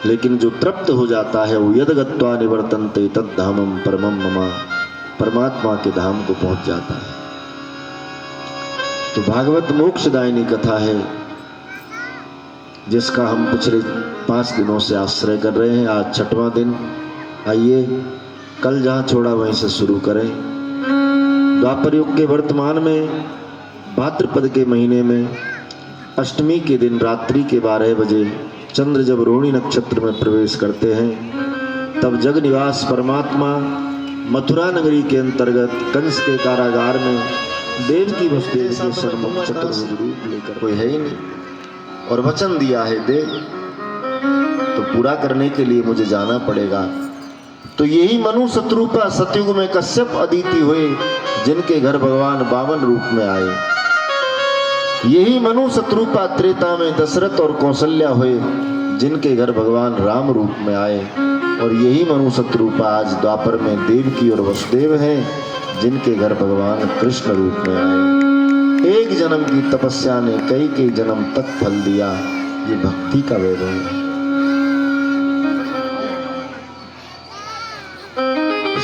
लेकिन जो तृप्त हो जाता है वो यद गत्वा निवर्तन्ते तद धामम परमम मम, परमात्मा के धाम को पहुंच जाता है। तो तो भागवत मोक्षदायिनी कथा है जिसका हम पिछले 5 दिनों से आश्रय कर रहे हैं। आज 6वां दिन। आइए कल जहाँ छोड़ा वहीं से शुरू करें। द्वापर युग के वर्तमान में भाद्रपद के महीने में अष्टमी के दिन रात्रि के 12 बजे चंद्र जब रोहिणी नक्षत्र में प्रवेश करते हैं तब जग निवास परमात्मा मथुरा नगरी के अंतर्गत कंस के कारागार में देवकी वसुदेव के सन्मुख चतुर्भुज रूप लेकर कोई है ही नहीं और वचन दिया है दे, तो पूरा करने के लिए मुझे जाना पड़ेगा। तो यही मनु शत्रुपा सतयुग में कश्यप अदिति हुए जिनके घर भगवान 52 रूप में आए। यही मनु शत्रुपा त्रेता में दशरथ और कौशल्या हुए जिनके घर भगवान राम रूप में आए। और यही मनु शत्रुपा आज द्वापर में देवकी और वसुदेव हैं जिनके घर भगवान कृष्ण रूप में आए। एक जन्म की तपस्या ने कई जन्म तक फल दिया। ये भक्ति का वैभव है।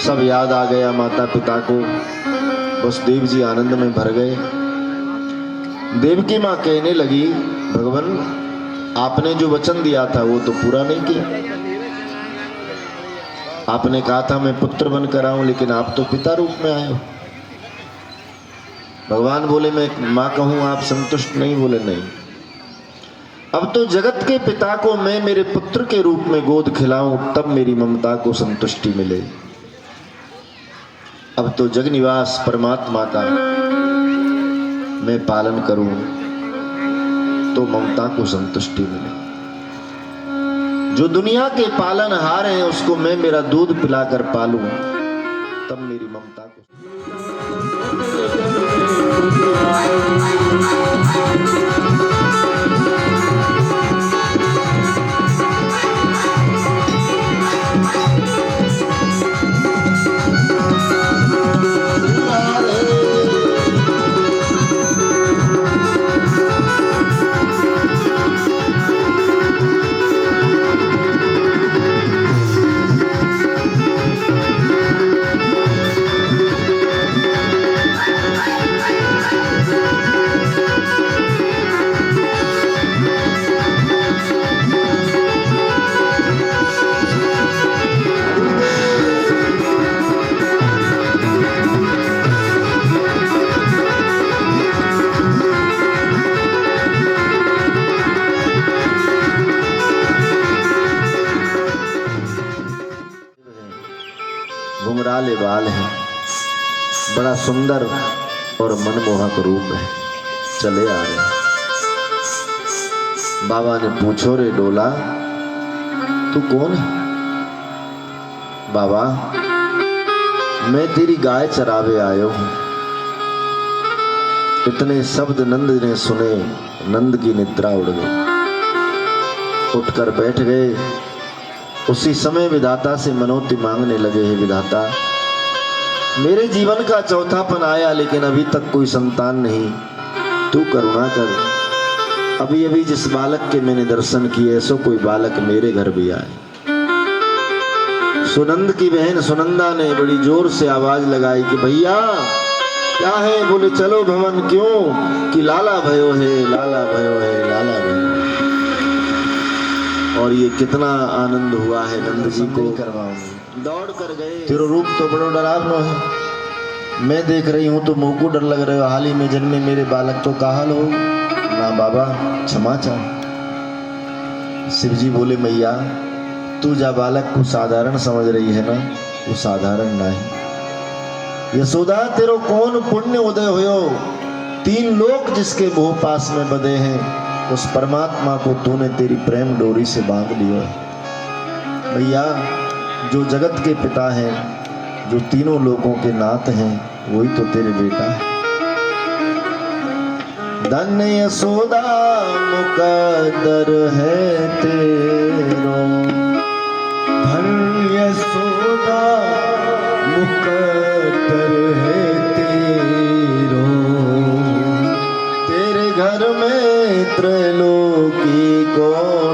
सब याद आ गया माता पिता को। वसुदेव जी आनंद में भर गए। देवकी माँ कहने लगी भगवान आपने जो वचन दिया था वो तो पूरा नहीं किया। आपने कहा था मैं पुत्र बनकर आऊं लेकिन आप तो पिता रूप में आए हो। भगवान बोले मैं मां कहूं आप संतुष्ट नहीं? बोले नहीं। अब तो जगत के पिता को मैं मेरे पुत्र के रूप में गोद खिलाऊं तब मेरी ममता को संतुष्टि मिले। अब तो जग निवास परमात्मा का मैं पालन करूं तो ममता को संतुष्टि मिले। जो दुनिया के पालनहार हैं उसको मैं मेरा दूध पिलाकर पालूं तब मेरी ममता को। घुंघराले बाल हैं, बड़ा सुंदर और मनमोहक रूप है। चले आ रहे हैं। बाबा ने पूछो रे डोला तू कौन है? बाबा मैं तेरी गाय चरावे आयो हूं। इतने शब्द नंद ने सुने, नंद की निद्रा उड़ गई। उठकर बैठ गए। उसी समय विधाता से मनोती मांगने लगे हैं विधाता मेरे जीवन का चौथापन आया लेकिन अभी तक कोई संतान नहीं। तू करुणा कर। अभी अभी जिस बालक के मैंने दर्शन किए सो कोई बालक मेरे घर भी आए। सुनंद की बहन सुनंदा ने बड़ी जोर से आवाज लगाई कि भैया क्या है? बोले चलो भवन। क्यों? कि लाला भयो है, लाला भयो है, लाला भयो। और ये कितना आनंद हुआ है नंद जी को। दौड़ कर गए। तेरो रूप तो बड़ो डरावनो है। मैं देख रही हूं तो मुंह को डर लग रहा है। हाल ही में जन्मे मेरे बालक तो काहल हो ना। बाबा क्षमा चाह। शिव जी बोले मैया तू जा बालक को साधारण समझ रही है ना, वो साधारण नहीं। यशोदा तेरो कौन पुण्य उदय हुयो। 3 लोक जिसके मोह पास में बधे हैं उस परमात्मा को तूने तेरी प्रेम डोरी से बांध लिया है। भैया जो जगत के पिता हैं, जो तीनों लोगों के नाथ हैं, वही तो तेरे बेटा है। धन यशोदा मुकद्दर है तेरो। धन यशोदा मुकद्दर है तेरो। तेरे घर में त्रैलोकी को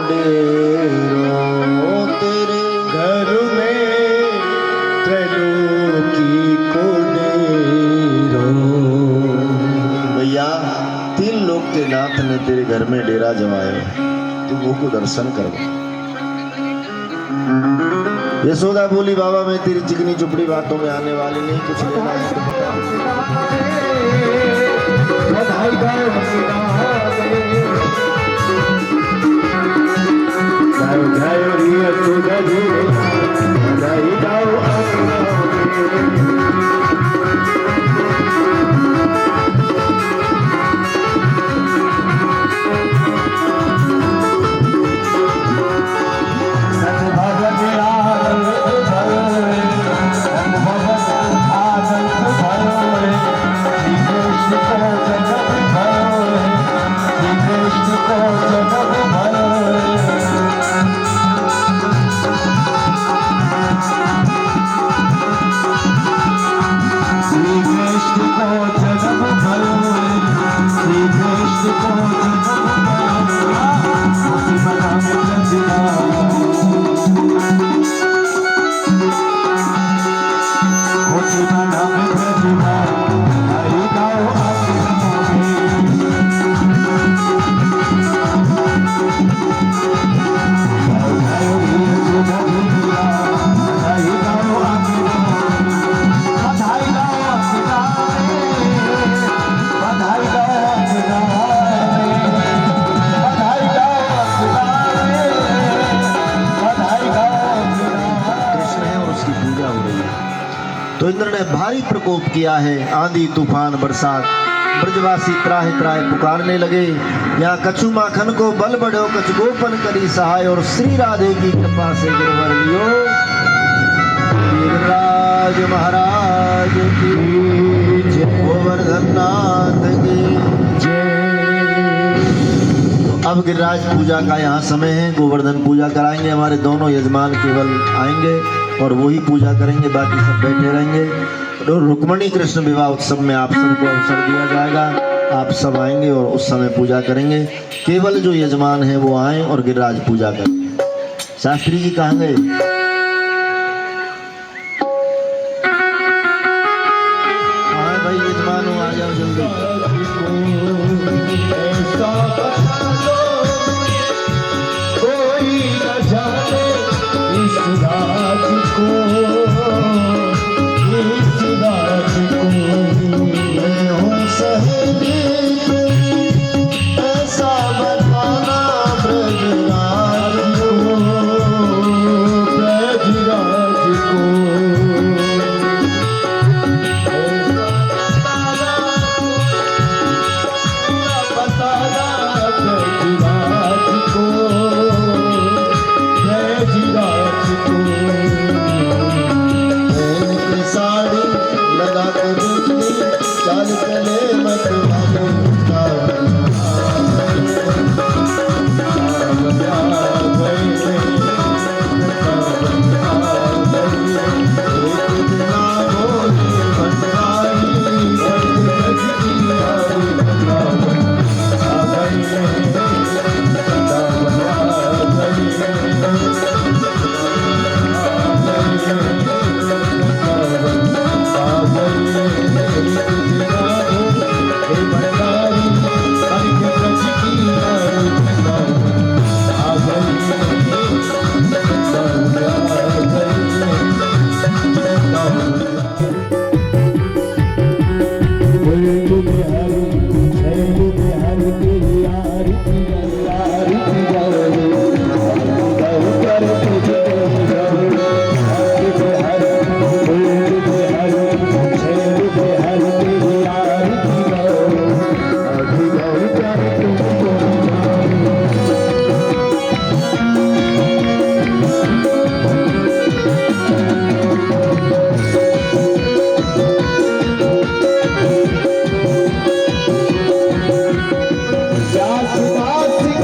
डेरो। तेरे घर में त्रैलोकी को डेरो। भैया के नाथ ने तेरे घर में डेरा जमाया, तू मुँह को दर्शन करवा। यशोदा बोली बाबा मैं तेरी चिकनी चुपड़ी बातों में आने वाली नहीं, कुछ लेना है तो बता। बधाई गाओ गाओ गाओ रिया सुधा जी, बधाई गाओ तो इंद्र ने भारी प्रकोप किया है, आंधी तूफान बरसात, ब्रजवासी त्राहे त्राहे पुकारने लगे। यहाँ कछु माखन को बल बढ़ो, कछु गोपन करी सहाय, और श्री राधे की कृपा से गिरवर लियो। गिरिराज महाराज की जय, गोवर्धन नाथ की जय। तो अब गिरिराज पूजा का यहाँ समय है, गोवर्धन पूजा कराएंगे। हमारे दोनों यजमान केवल आएंगे और वही पूजा करेंगे, बाकी सब बैठे रहेंगे। तो रुक्मणी कृष्ण विवाह उत्सव में आप सबको अवसर दिया जाएगा, आप सब आएंगे और उस समय पूजा करेंगे। केवल जो यजमान है वो आए और गिरिराज पूजा करें। शास्त्री जी कहाँ गए? हाँ भाई यजमान हो, आ जाओ जल्दी। कोई न जाने इस राज को, इस राज को। मैं हूँ सहेली ऐसा बताना ब्रजराज को, ब्रजराज को। बताना ब्रजराज को, ब्रजराज को। की साड़ी लगा के देखी, चाल चले मत दास दास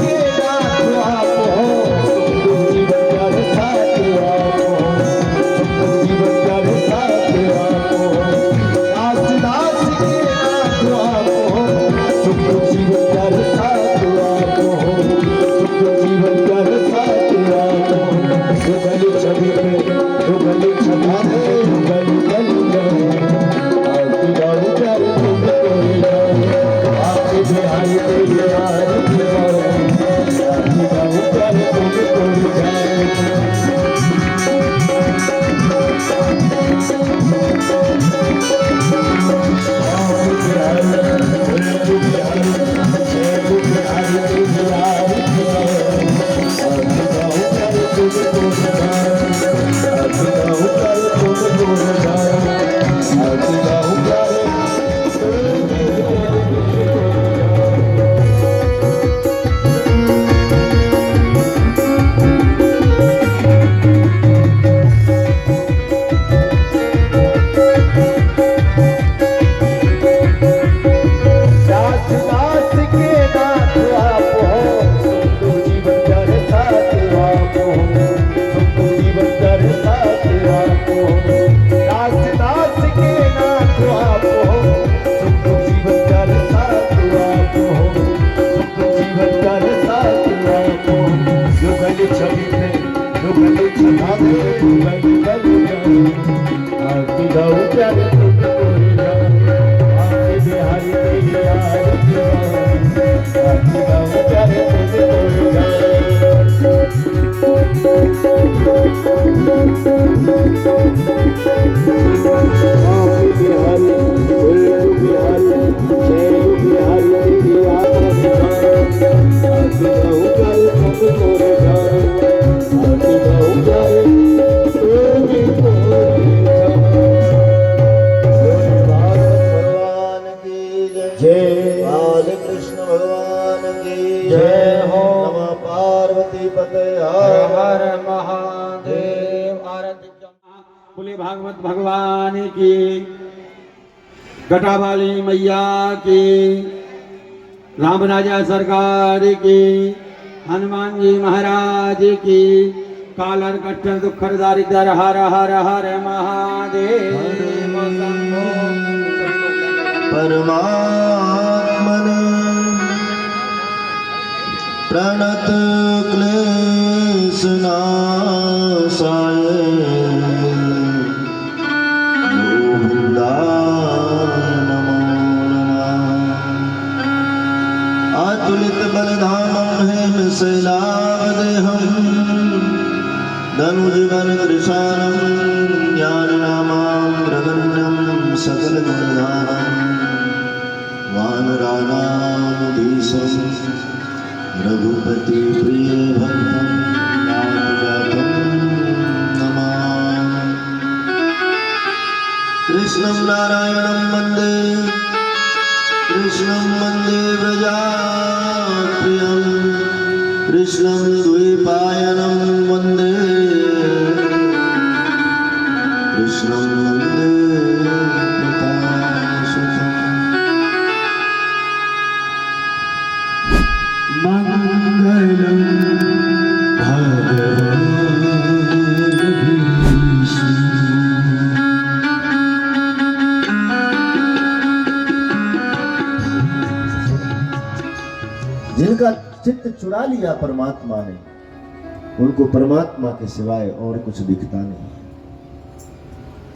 प्यारे तुझको आके बिहारी तेरी आरती गाऊं प्यारे तुझको बिहारी बिहारी जय बिहारी तेरी आरती गाऊं प्यारे तुझको आरती गाऊं प्यारे भगवान की जय बाल कृष्ण भगवान की जय हो। नमः पार्वती पते हर हर महादेव। आरती बोले भागवत भगवान की, घटावाली मैया की, राम राजा सरकार की, हनुमान जी महाराज की, कालर कट्टर दुखर दारिद्र हर हर हर महादेव। परमात्मन प्रणत क्लेशनाशाय गोविन्दाय नमो नमः। अतुलित बलधामं हेमशैलावदेहं धनुजवन कृशानं ज्ञाननामाग्रगण्यं सकलगुणधारं वानराणामधीशं रघुपति प्रिय भक्तं नाथजातं नमामि। कृष्णं नारायणं वन्दे कृष्णं वन्दे व्रजाप्रियं कृष्णं द्वैपायनं वन्दे कृष्णं वन्दे कृपासुतं। मङ्गलं भगवान् जिनका चित्त चुरा लिया परमात्मा ने, उनको परमात्मा के सिवाय और कुछ दिखता नहीं।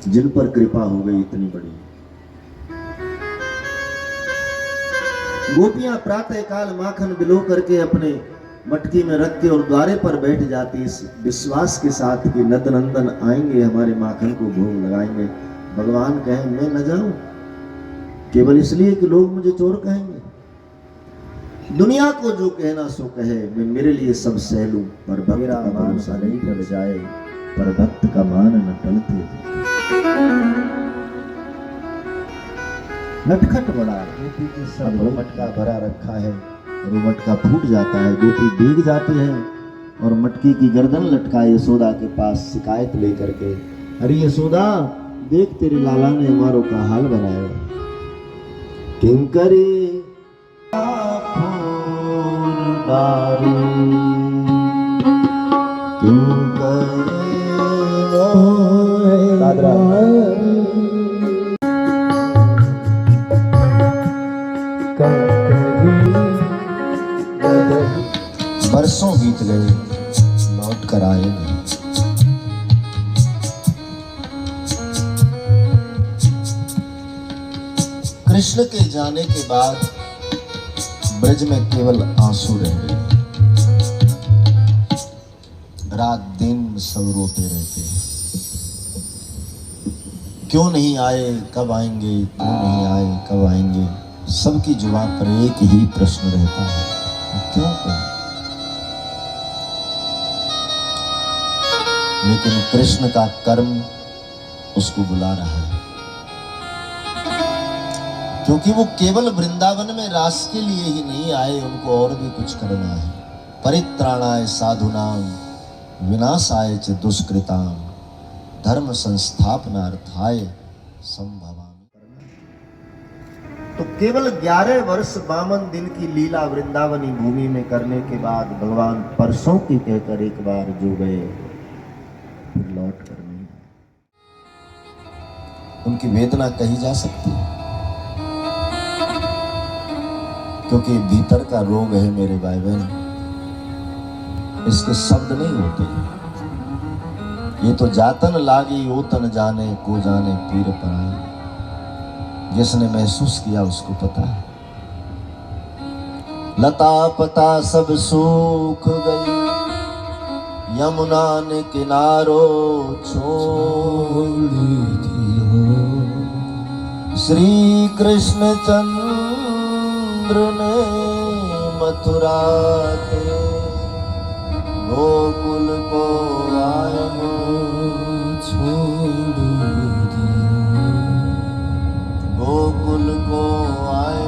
जिन पर कृपा हो गई इतनी बड़ी। गोपियां प्रातः काल माखन बिलो करके अपने मटकी में रख के और द्वारे पर बैठ जाती, इस विश्वास के साथ कि नंदनंदन आएंगे हमारे माखन को भोग लगाएंगे। भगवान कहें मैं न जाऊं, केवल इसलिए कि लोग मुझे चोर कहेंगे। दुनिया को जो कहना सो कहे, मैं मेरे लिए सब सह लूं, पर भक्त का भरोसा नहीं टल जाए, पर भक्त का मान न टलते। नटखट बड़ा गोपी के सब मटका भरा रखा है और वो मटका फूट जाता है। गोपी भीग जाती है और मटकी की गर्दन लटकाए यशोदा के पास शिकायत लेकर के, अरे यशोदा देख तेरे लाला ने हमारों का हाल बनाया। किंकरी नारी क्यों करे दादरा। बरसों बीत गए, लौट कर आए नहीं। कृष्ण के जाने के बाद ब्रज में केवल आंसू रह गए। रात दिन सब रोते रहते हैं, क्यों नहीं आए, कब आएंगे, क्यों नहीं आए, कब आएंगे। सबकी जुबान पर एक ही प्रश्न रहता है, क्यों कहें। लेकिन कृष्ण का कर्म उसको बुला रहा है, क्योंकि वो केवल वृंदावन में रास के लिए ही नहीं आए, उनको और भी कुछ करना है। परित्राणाय साधुनां विनाशाय च दुष्कृतां धर्म संस्थापनार्थाय संभवामि। तो केवल 11 वर्ष 52 दिन की लीला वृंदावनी भूमि में करने के बाद भगवान परसों की कहकर एक बार जो गए, फिर लौट कर नहीं आए। उनकी वेदना कही जा सकती है, क्योंकि भीतर का रोग है मेरे भाई बहन, इसके शब्द नहीं होते। ये तो जातन लागी ओ तन जाने को जाने पीर पराई। जिसने महसूस किया उसको पता है। लता पता सब सूख गई, यमुना ने किनारो छोड़ दियो। श्री कृष्ण चंद्र ने मथुरा के गोकुल को आए छोड़ दियो। गोकुल को आए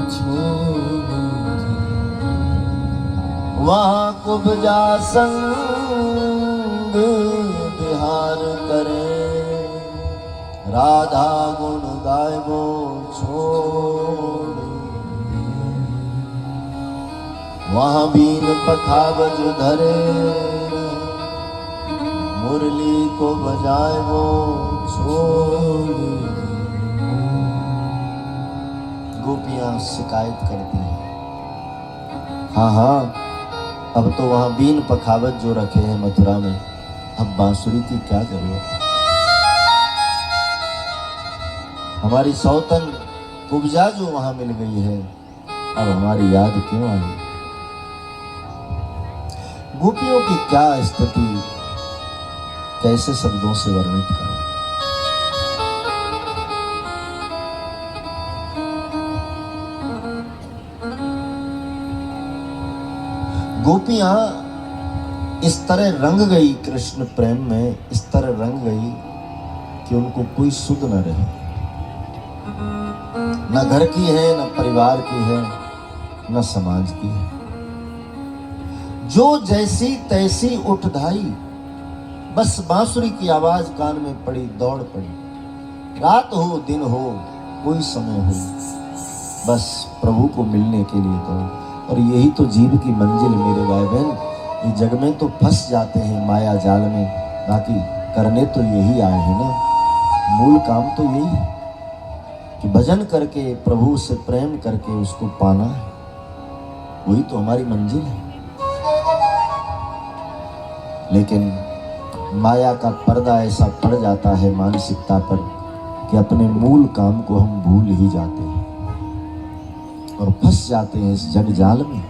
छोड़ दियो। वहाँ कुब्जा संग बिहार करे, राधा गुण गायबो छोड़ दियो। वहाँ बीन पखावज धरे, मुरली को बजाए वो छोड़ दियो। गोपियां शिकायत करती हैं, हाँ हाँ, अब तो वहाँ बीन पखावज जो रखे हैं मथुरा में, अब बांसुरी की क्या जरूरत है। हमारी सौतन कुब्जा जो वहां मिल गई है, अब हमारी याद क्यों आई। गोपियों की क्या स्थिति कैसे शब्दों से वर्णित करें। गोपियां इस तरह रंग गई कृष्ण प्रेम में, इस तरह रंग गई कि उनको कोई सुध न रहे। न घर की है, न परिवार की है, न समाज की है। जो जैसी तैसी उठ धाई, बस बांसुरी की आवाज कान में पड़ी, दौड़ पड़ी। रात हो दिन हो कोई समय हो, बस प्रभु को मिलने के लिए दौड़। और यही तो जीव की मंजिल मेरे भाई बहन। ये जग में तो फंस जाते हैं माया जाल में, बाकी करने तो यही आए हैं ना। मूल काम तो यही है कि भजन करके प्रभु से प्रेम करके उसको पाना है, वही तो हमारी मंजिल है। लेकिन माया का पर्दा ऐसा पड़ जाता है मानसिकता पर कि अपने मूल काम को हम भूल ही जाते हैं और फंस जाते हैं इस जग जाल में।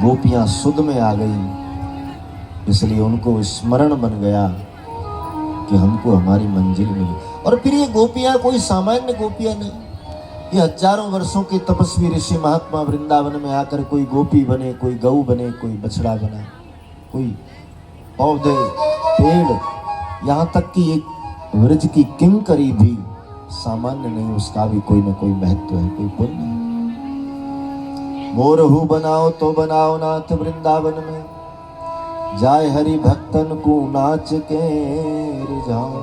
गोपियां सुध में आ गई, इसलिए उनको स्मरण बन गया कि हमको हमारी मंजिल मिली। और फिर ये गोपियां कोई सामान्य गोपियां नहीं, ये हजारों वर्षों के तपस्वी ऋषि महात्मा वृंदावन में आकर कोई गोपी बने, कोई गऊ बने, कोई बछड़ा बना, कोई पौधे पेड़, यहाँ तक कि एक व्रज की किंकरी भी सामान्य नहीं, उसका भी कोई न कोई महत्व है, कोई पुण्य है। मोरहू बनाओ तो बनाओ नाथ वृंदावन में, जाय हरि भक्तन को नाच के रिझाओ।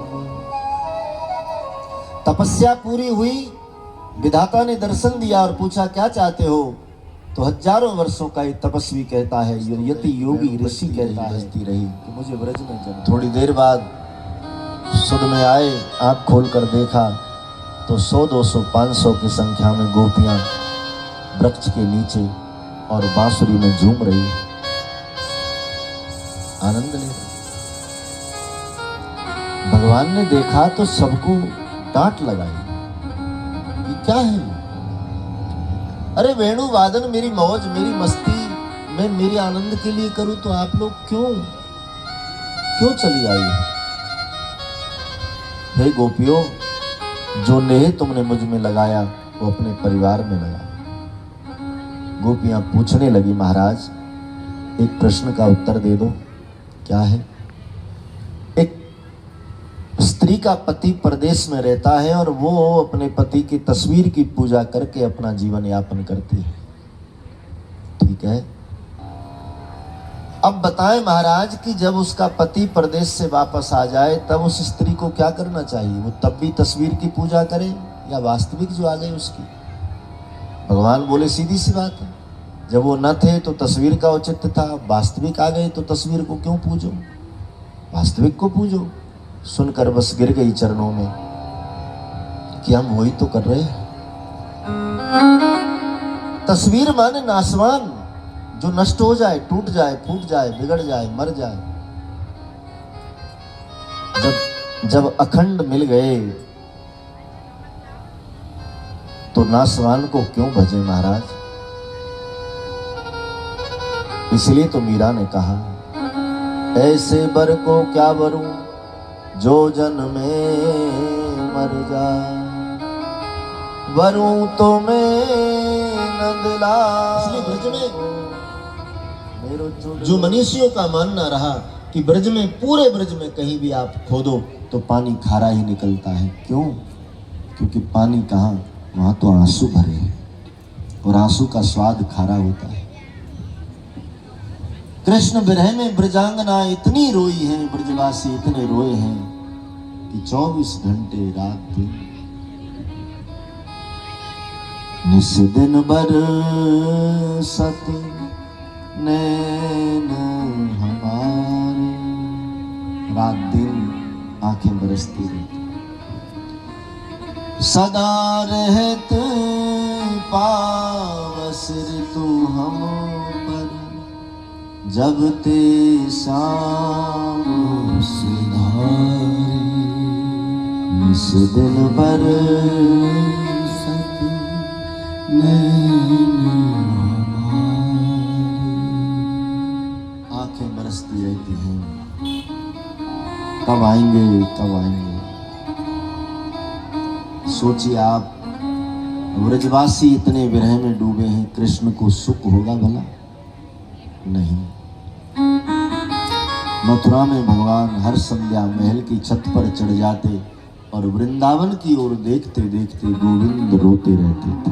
तपस्या पूरी हुई, विधाता ने दर्शन दिया और पूछा क्या चाहते हो, तो हजारों वर्षों का एक तपस्वी कहता है, यति योगी ऋषि कहता है रही कि मुझे व्रज में जाना। थोड़ी देर बाद सुध में आए, आंख खोलकर देखा तो 100, 200, 500 की संख्या में गोपियां वृक्ष के नीचे और बांसुरी में झूम रही, आनंद ले रही। भगवान ने देखा तो सबको डांट लगाई, ये क्या है? अरे वेणु वादन मेरी मौज मेरी मस्ती मैं मेरे आनंद के लिए करूं तो आप लोग क्यों चली आई? हे गोपियों, जो नेह तुमने मुझ में लगाया वो अपने परिवार में लगा। गोपियां पूछने लगी, महाराज एक प्रश्न का उत्तर दे दो। क्या है? एक स्त्री का पति परदेश में रहता है और वो अपने पति की तस्वीर की पूजा करके अपना जीवन यापन करती है, ठीक है। अब बताएं महाराज कि जब उसका पति परदेश से वापस आ जाए तब उस स्त्री को क्या करना चाहिए? वो तब भी तस्वीर की पूजा करे या वास्तविक जो आ गई उसकी? भगवान बोले सीधी सी बात है, जब वो न थे तो तस्वीर का औचित्य था, वास्तविक आ गए तो तस्वीर को क्यों पूजो, वास्तविक को पूजो। सुनकर बस गिर गई चरणों में कि हम वही तो कर रहे हैं। तस्वीर माने नासवान, जो नष्ट हो जाए, टूट जाए, फूट जाए, बिगड़ जाए, मर जाए। जब अखंड मिल गए तो नासवान को क्यों भजे महाराज? इसलिए तो मीरा ने कहा, ऐसे बर को क्या बरूं जो जन्मे मर जाए, वरूं तो मैं नंदला। इसलिए ब्रज में जो मनीषियों का मानना रहा कि ब्रज में, पूरे ब्रज में कहीं भी आप खोदो तो पानी खारा ही निकलता है। क्यों? क्योंकि पानी कहाँ, वहां तो आंसू भरे हैं और आंसू का स्वाद खारा होता है। कृष्ण विरह में ब्रजांगना इतनी रोई है, ब्रजवासी इतने रोए हैं कि 24 घंटे रात दिन निस दिन बरसत नैन हमारे, रात दिन आंखें बरसती रहती। सदा रहत पावस ऋतु हम पर, जब ते शाम सुधारी, निस दिन बरसत नैन आंखें बरसती रहती हैं, कब आएंगे, कब आएंगे। सोचिए आप, व्रजवासी इतने विरह में डूबे हैं, कृष्ण को सुख होगा भला? नहीं। मथुरा में भगवान हर संध्या महल की छत पर चढ़ जाते और वृंदावन की ओर देखते देखते गोविंद रोते रहते थे,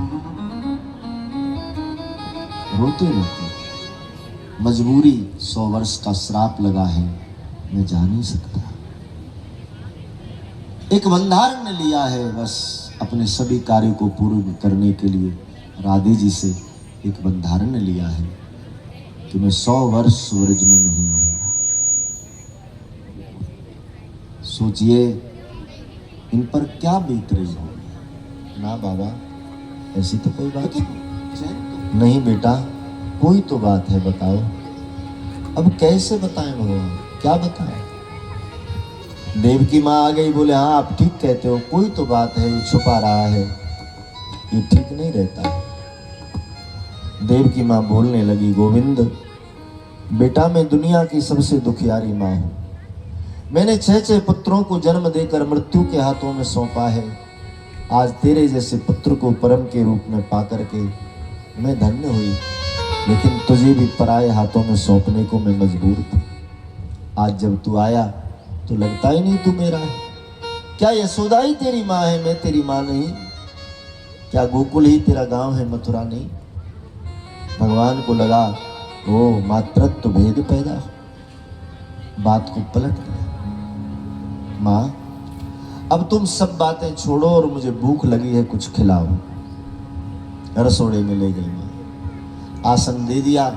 रोते रहते। मजबूरी, 100 वर्ष का श्राप लगा है, मैं जा नहीं सकता। एक बंधारण लिया है बस अपने सभी कार्यों को पूर्ण करने के लिए। राधे जी से एक बंधारण लिया है कि मैं 100 वर्ष सूरज में नहीं आऊंगा। सोचिए इन पर क्या बीत रही होगी। ना बाबा, ऐसी तो कोई बात नहीं। बेटा, कोई तो बात है, बताओ। अब कैसे बताएं भगवान, क्या बताएं? देवकी माँ आ गई, बोले हाँ आप ठीक कहते हो, कोई तो बात है, ये छुपा रहा है, ये ठीक नहीं रहता। देवकी माँ बोलने लगी, गोविंद बेटा, मैं दुनिया की सबसे दुखियारी माँ हूँ। मैंने 6 पुत्रों को जन्म देकर मृत्यु के हाथों में सौंपा है। आज तेरे जैसे पुत्र को परम के रूप में पा करके मैं धन्य हुई, लेकिन तुझे भी पराए हाथों में सौंपने को मैं मजबूर थी। आज जब तू आया तो लगता ही नहीं तू मेरा है। क्या यशोदा ही तेरी माँ है, मैं तेरी माँ नहीं? क्या गोकुल ही तेरा गांव है, मथुरा नहीं? भगवान को लगा वो मातृत्व भेद पैदा हो, बात को पलट दिया। माँ, अब तुम सब बातें छोड़ो और मुझे भूख लगी है, कुछ खिलाओ। रसोड़े में ले गई माँ, आसन दे दिया,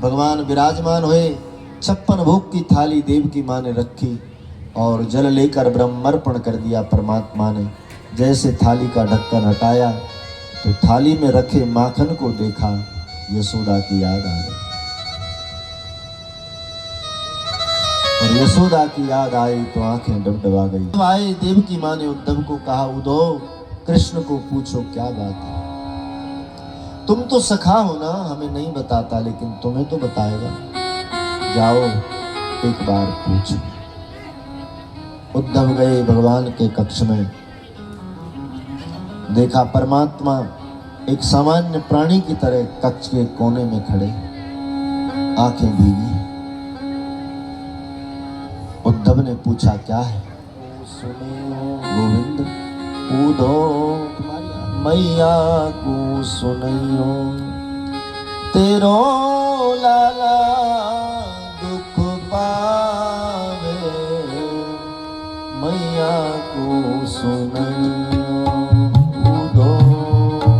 भगवान विराजमान हुए। 56 भोग की थाली देवकी माँ ने रखी और जल लेकर ब्रह्मर्पण कर दिया परमात्मा ने। जैसे थाली का ढक्कन हटाया तो थाली में रखे माखन को देखा, यशोदा की याद आ गई। और यशोदा की याद आई तो आंखें डबडबा गई। आए देवकी माँ ने उद्धव को कहा, उद्धव कृष्ण को पूछो क्या बात है। तुम तो सखा हो ना, हमें नहीं बताता, लेकिन तुम्हें तो बताएगा। जाओ एक बार पूछो। उद्धव गए भगवान के कक्ष में, देखा परमात्मा एक सामान्य प्राणी की तरह कक्ष के कोने में खड़े, आंखें भीगी। उद्धव ने पूछा क्या है? गोविंद उधो मैया को सुनियो, तेरो लाला दुख पावे, मैया को सुनियो, उधो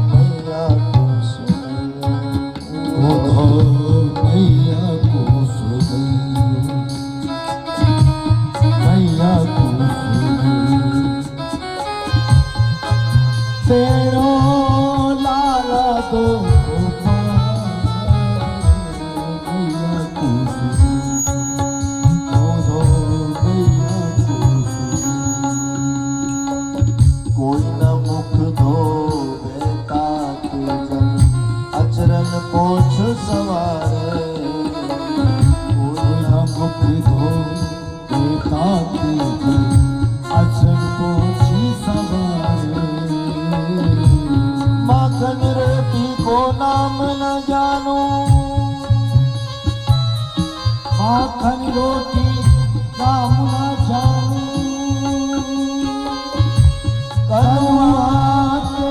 मैया को सुनियो, उधो मैया को सुनियो, मैया को सुनियो, तेरो लाला दुख पावे, को नाम न जानो, माखन रोटी नाम न जानो, करवाते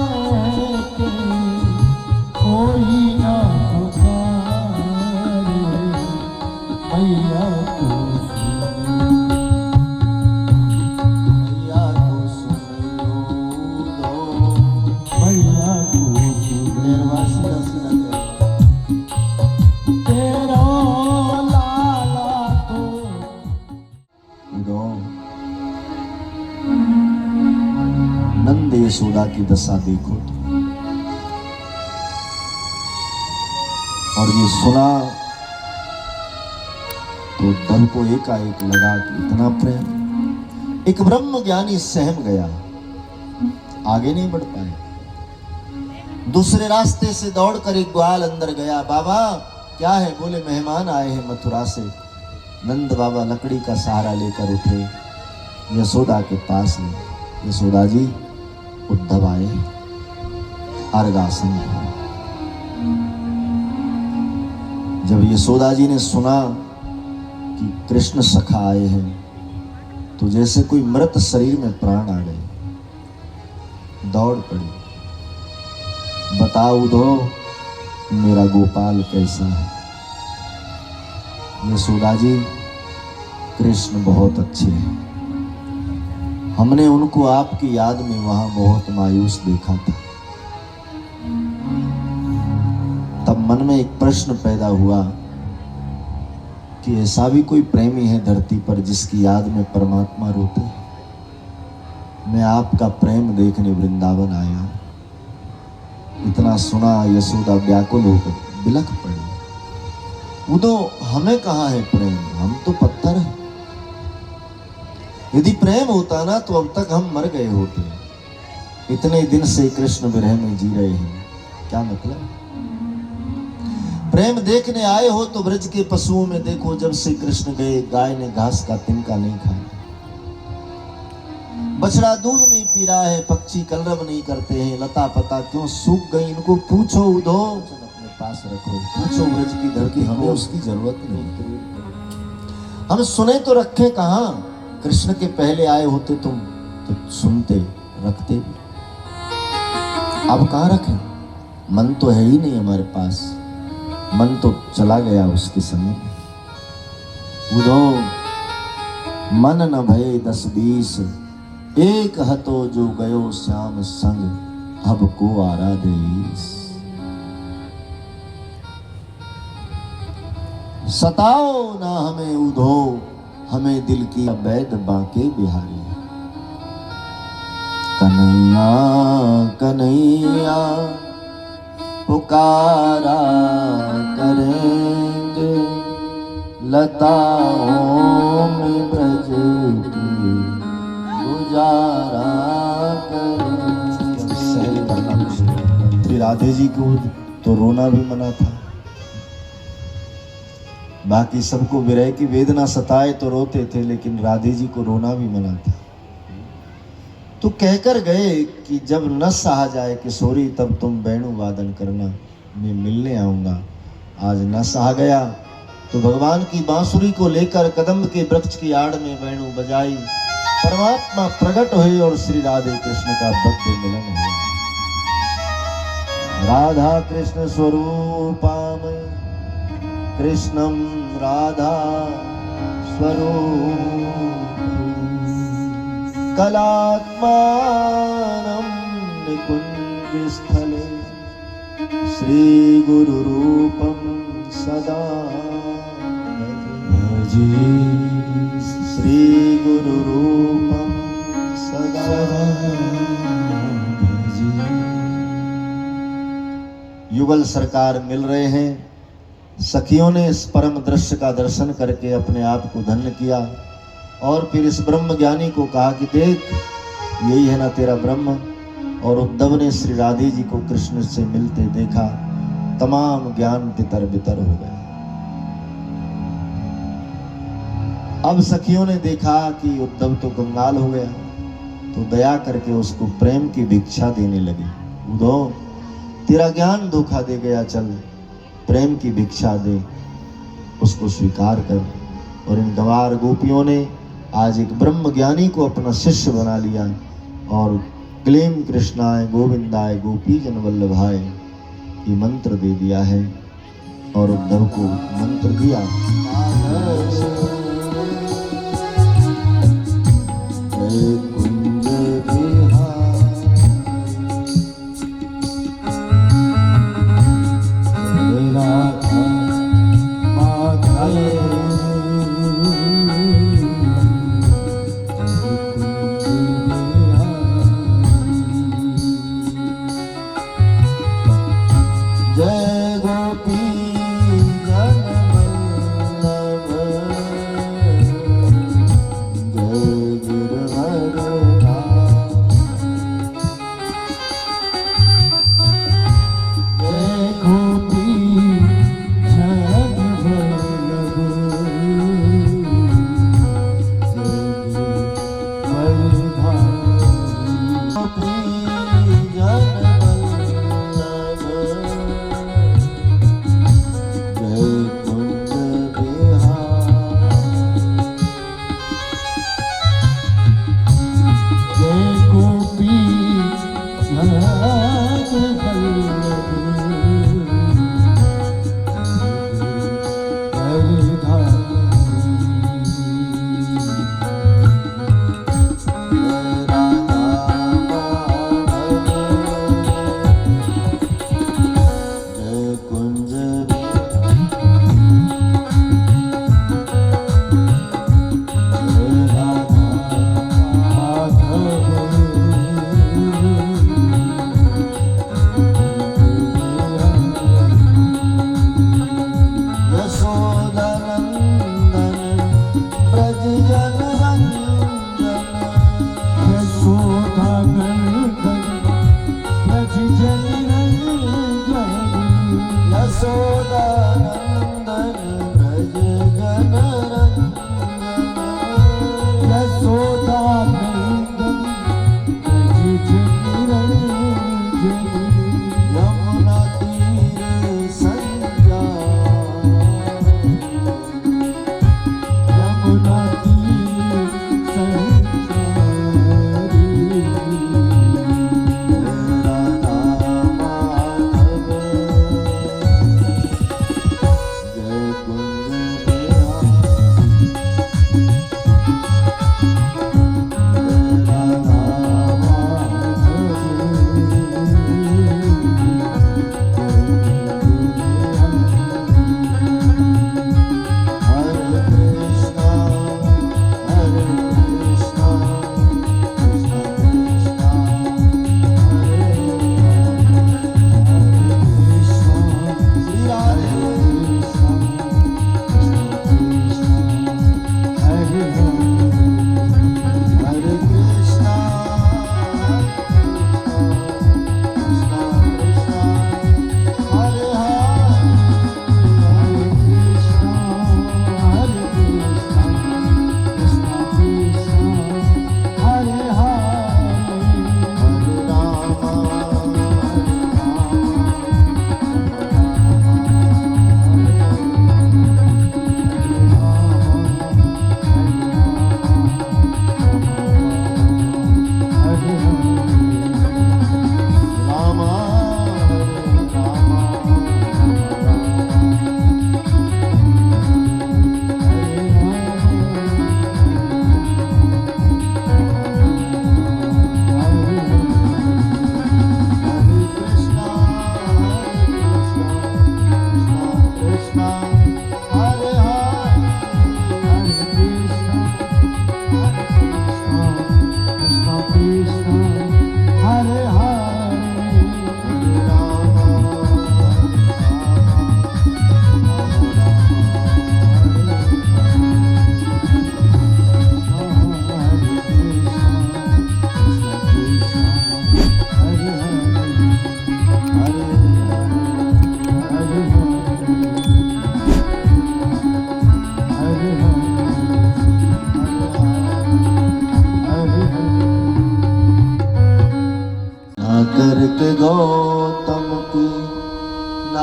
के कोई न पुकारे, मैया को नंद यशोदा की दशा देखो तो। और ये सुना तो दल को एकाएक लगा कि इतना प्रेम। एक ब्रह्म ज्ञानी सहम गया, आगे नहीं बढ़ पाए। दूसरे रास्ते से दौड़कर एक ग्वाल अंदर गया। बाबा क्या है? बोले मेहमान आए हैं मथुरा से। नंद बाबा लकड़ी का सहारा लेकर उठे, यशोदा के पास गए। यशोदा जी, उद्धव आए, अर्घासन। जब यशोदा जी ने सुना कि कृष्ण सखा आए हैं तो जैसे कोई मृत शरीर में प्राण आ गए, दौड़ पड़ी। बताओ उद्धव, मेरा गोपाल कैसा है? यशोदा जी, कृष्ण बहुत अच्छे हैं। हमने उनको आपकी याद में वहां बहुत मायूस देखा था। तब मन में एक प्रश्न पैदा हुआ कि ऐसा भी कोई प्रेमी है धरती पर जिसकी याद में परमात्मा रोते हैं। मैं आपका प्रेम देखने वृंदावन आया। इतना सुना यशोदा व्याकुल होकर बिलख पड़ी। उद्धव, हमें कहाँ है प्रेम? हम तो पत्थर हैं। यदि प्रेम होता ना तो अब तक हम मर गए होते। इतने दिन से कृष्ण विरह में जी रहे हैं, क्या मतलब? प्रेम देखने आए हो तो ब्रज के पशुओं में देखो, जब से कृष्ण गए गाय ने घास का तिनका नहीं खाया, बछड़ा दूध नहीं पी रहा है, पक्षी कलरव नहीं करते हैं, लता पता क्यों सूख गई, इनको पूछो उद्धव, अपने पास रखो, पूछो ब्रज की धरती, हमें उसकी जरूरत नहीं। हम सुने तो रखे कहाँ? कृष्ण के पहले आए होते तुम तो सुनते, रखते भी। अब कहाँ रखें? मन तो है ही नहीं हमारे पास, मन तो चला गया उसके समय। उद्धव, मन न भये 10-20, एक हतो जो गयो श्याम संग, अब को आराधेश। सताओ ना हमें उद्धव, हमें दिल की वैद बांके बिहारी। कन्हैया कन्हैया पुकारा करेंगे, लताओं में ब्रज की गुजारा करेंगे। सहन करना मुश्किल। फिर राधे जी को तो रोना भी मना था। बाकी सबको विरह की वेदना सताए तो रोते थे, लेकिन राधे जी को रोना भी मना था। तो कहकर गए कि जब न सहा जाए किशोरी तब तुम वेणु वादन करना, मैं मिलने आऊंगा। आज न सहा गया तो भगवान की बांसुरी को लेकर कदम्ब के वृक्ष की आड़ में वेणु बजाई। परमात्मा प्रकट हुए और श्री राधे कृष्ण का भव्य मिलन हुआ। राधा कृष्ण स्वरूपामय कृष्णम राधा स्वरूप कलात्मानं निकुञ्जस्थले श्री गुरुरूपं सदा भजे। श्री गुरुरूपं सदा भजे। युगल सरकार मिल रहे हैं। सखियों ने इस परम दृश्य का दर्शन करके अपने आप को धन्य किया और फिर इस ब्रह्म ज्ञानी को कहा कि देख, यही है ना तेरा ब्रह्म। और उद्धव ने श्री राधे जी को कृष्ण से मिलते देखा, तमाम ज्ञान तितर बितर हो गया। अब सखियों ने देखा कि उद्धव तो कंगाल हो गया, तो दया करके उसको प्रेम की भिक्षा देने लगी। उद्धव, तेरा ज्ञान धोखा दे गया, चल प्रेम की भिक्षा दे, उसको स्वीकार कर। और इन गंवार गोपियों ने आज एक ब्रह्म ज्ञानी को अपना शिष्य बना लिया और क्लीम कृष्णाय गोविंदाय गोपी जन वल्लभाय ये मंत्र दे दिया है। और उद्धव को मंत्र दिया, कुंज जय गोपी जन वल्लभ जय गिरधरनाथ जय गोपी जन वल्लभ जय गिरधरनाथ गोपी जन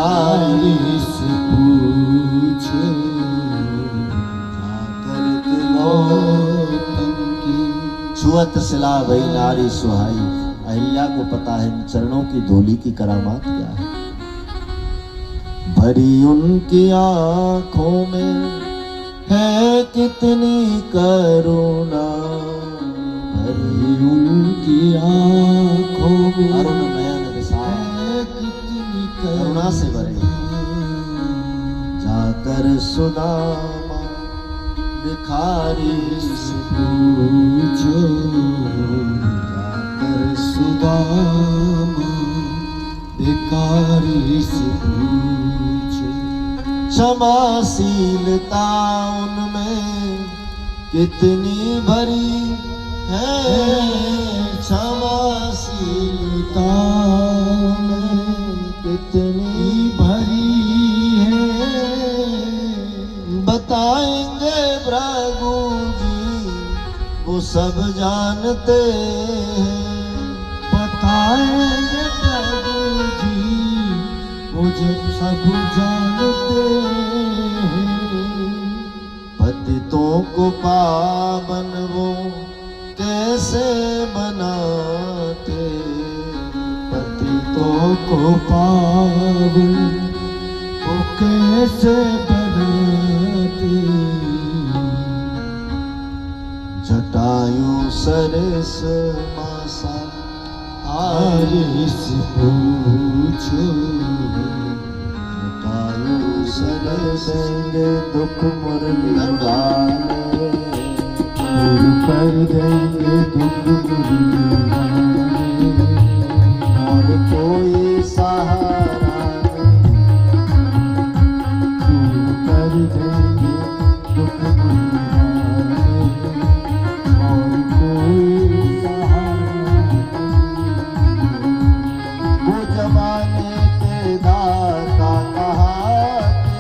भिखारी से पूछो करत नौटंकी। छुअत सिला भई नारी सुहाई। अहिल्या को पता है इन चरणों की धूली की करामात क्या है। भरी उनकी आंखों में है कितनी करुणा। भरी उनकी आंखों में अरुण नयन है कितनी करुणा से भरे। जाकर सुदामा भिखारी से पूछो। जाकर सुदामा भिखारी से पूछो। क्षमाशीलता उनमें कितनी भरी है। क्षमाशीलता में कितनी भरी है। बताएंगे भृगु जी वो सब जानते हैं। बताएंगे भृगु जी वो जब सब जानते हैं। पतितों को पावन वो कैसे बनाते। पतितों को पावन वो कैसे बनाते। जटायु सरस मासा आरिस पूछो। जटायु सरस दुख मुरली गाने। दूर कर देंगे दुख मुरली और कोई सहारा नहीं। दूर कर देंगे दुख मुरली और कोई सहारा नहीं। वो जमाने के दाता कहाते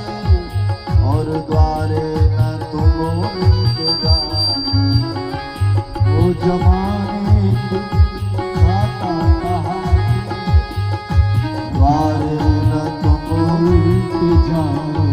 और द्वारे न तुम उनके जाने। वो जमाने के दाता कहाते द्वारे न तुम उनके जाने।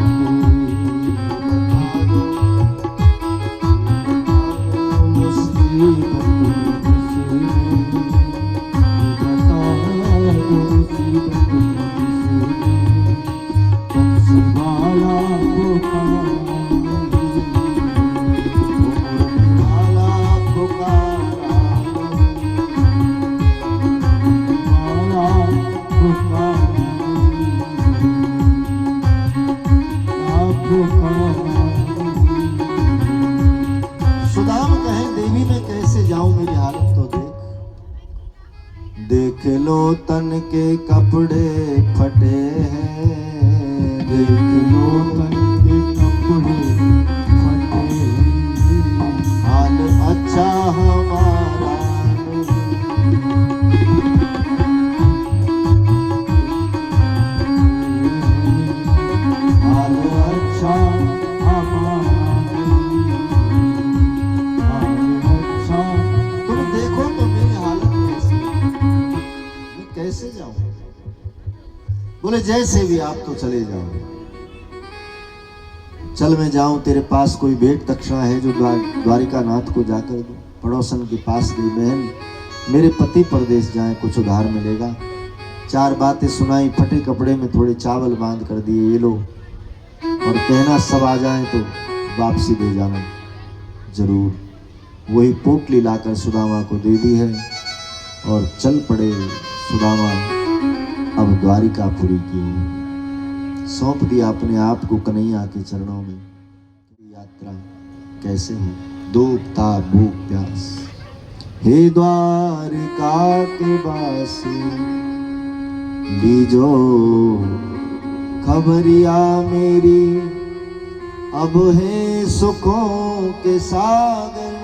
सुदाम कहें देवी मैं कैसे जाऊं मेरी हालत तो देख। देख लो तन के कपड़े फटे हैं। देख लो तन के कपड़े फटे हैं। हाल अच्छा हमारा हाल अच्छा हमारा। तुम देखो तो मेरी हालत कैसी है। मैं कैसे जाऊं। बोले जैसे भी आप तो चले जाओ। चल मैं जाऊं तेरे पास कोई भेंट दक्षिणा है जो द्वारिका नाथ को जाकर दूं। पड़ोसन के पास गई बहन मेरे पति परदेश जाए कुछ उधार मिलेगा। चार बातें सुनाई। फटे कपड़े में थोड़े चावल बांध कर दिए ये लो और कहना सब आ जाए तो वापसी दे जाना जरूर। वही पोटली लाकर सुदामा को दे दी है और चल पड़े सुदामा अब द्वारिकापुरी की ओर। सौंप दिया अपने आप को कन्हैया के चरणों में। यात्रा कैसे हो। दो ताप भूख प्यास। हे द्वारिका के वासी लीजो खबरिया मेरी। अब है सुखों के सागर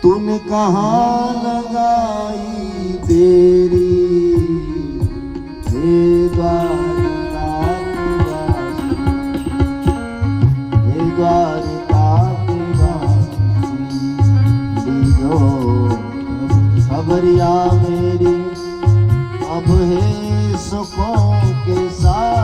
तूने कहाँ लगाई तेरी। हे द्वारिका के वासी। हे द्वारिका के वासी लीजो खबरिया मेरी। अब है सुखों के साथ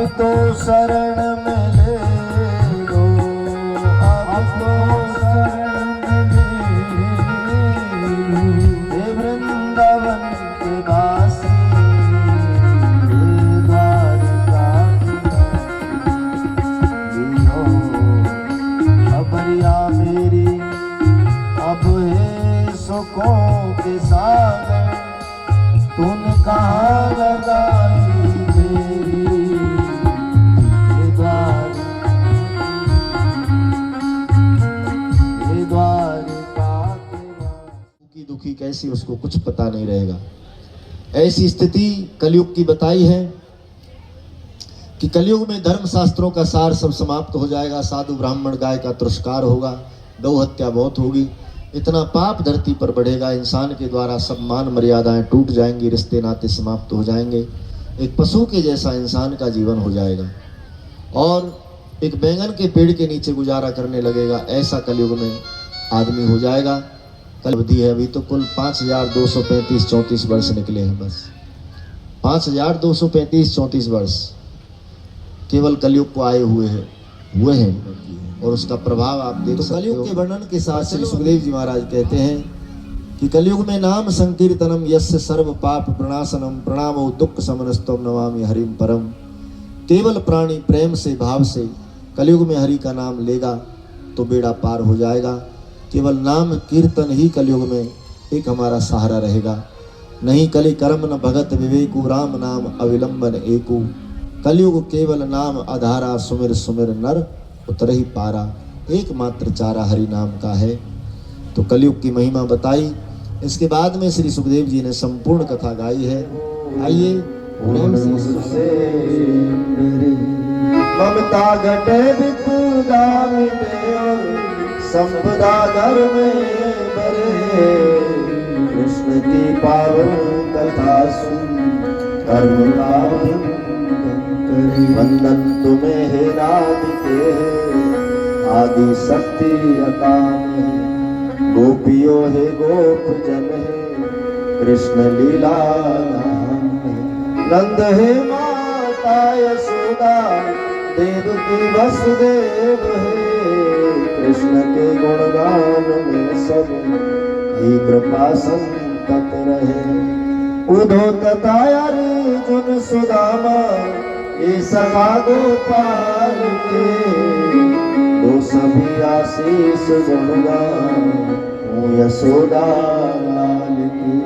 तो शरण में ले लो, अब तो शरण में ले लो। हे वृंदावन के वासी, हे द्वारका लीनो खबरिया मेरी, अब है सुखों के सागर, तूने कहाँ लगाई मेरी ये द्वारका के दुखी दुखी कैसी, उसको कुछ पता नहीं रहेगा। ऐसी स्थिति कलयुग की बताई है कि कलयुग में धर्म शास्त्रों का सार सब समाप्त हो जाएगा, साधु ब्राह्मण गाय का तुरस्कार होगा, गौ हत्या बहुत होगी, इतना पाप धरती पर बढ़ेगा, इंसान के द्वारा सब मान मर्यादाएं टूट जाएंगी, रिश्ते नाते समाप्त हो जाएंगे, एक पशु के जैसा इंसान का जीवन हो जाएगा और एक बैंगन के पेड़ के नीचे गुजारा करने लगेगा, ऐसा कलयुग में आदमी हो जाएगा। कल अवधि है, अभी तो कुल 5235-34 वर्ष निकले हैं, बस 5235-34 वर्ष केवल कलयुग को आए हुए हैं और उसका प्रभाव आप देख सकते हो। कलयुग के वर्णन के साथ श्री सुखदेव जी महाराज कहते हैं कि कलयुग में नाम संकीर्तनम यस्य सर्व पाप प्रणाशनम प्रणामो दुख समनस्तम नमामि हरिम परम। केवल प्राणी प्रेम से भाव से कलयुग में हरि का नाम लेगा तो बेड़ा पार हो जाएगा। केवल नाम कीर्तन ही कलयुग में एक हमारा सहारा रहेगा। नहीं कलि कर्म न भगत विवेकु, राम नाम अविलंबन एकु। कलयुग केवल नाम आधारा, सुमिर सुमिर नर उतर ही पारा। एकमात्र चारा हरि नाम का है। तो कलयुग की महिमा बताई। इसके बाद में श्री सुखदेव जी ने संपूर्ण कथा गाई है। आइए ममता घटे विपुदा मिटे और संपदा घर में बरे। कृष्ण की पावन कथा सुन कर्म वंदन तुम्हें हे राधिके, आदि शक्ति अकाम। गोपियो हे गोप जन है, कृष्ण लीला नंद हे माता यशोदा, देवकी वसुदेव है। कृष्ण के गुणगान में सब ही कृपा संतत रहे। उद्धव तथा अर्जुन सुदामा, ये सखा गोपाल के। दो सभी आशीष गुणगान यशोदा लाल की।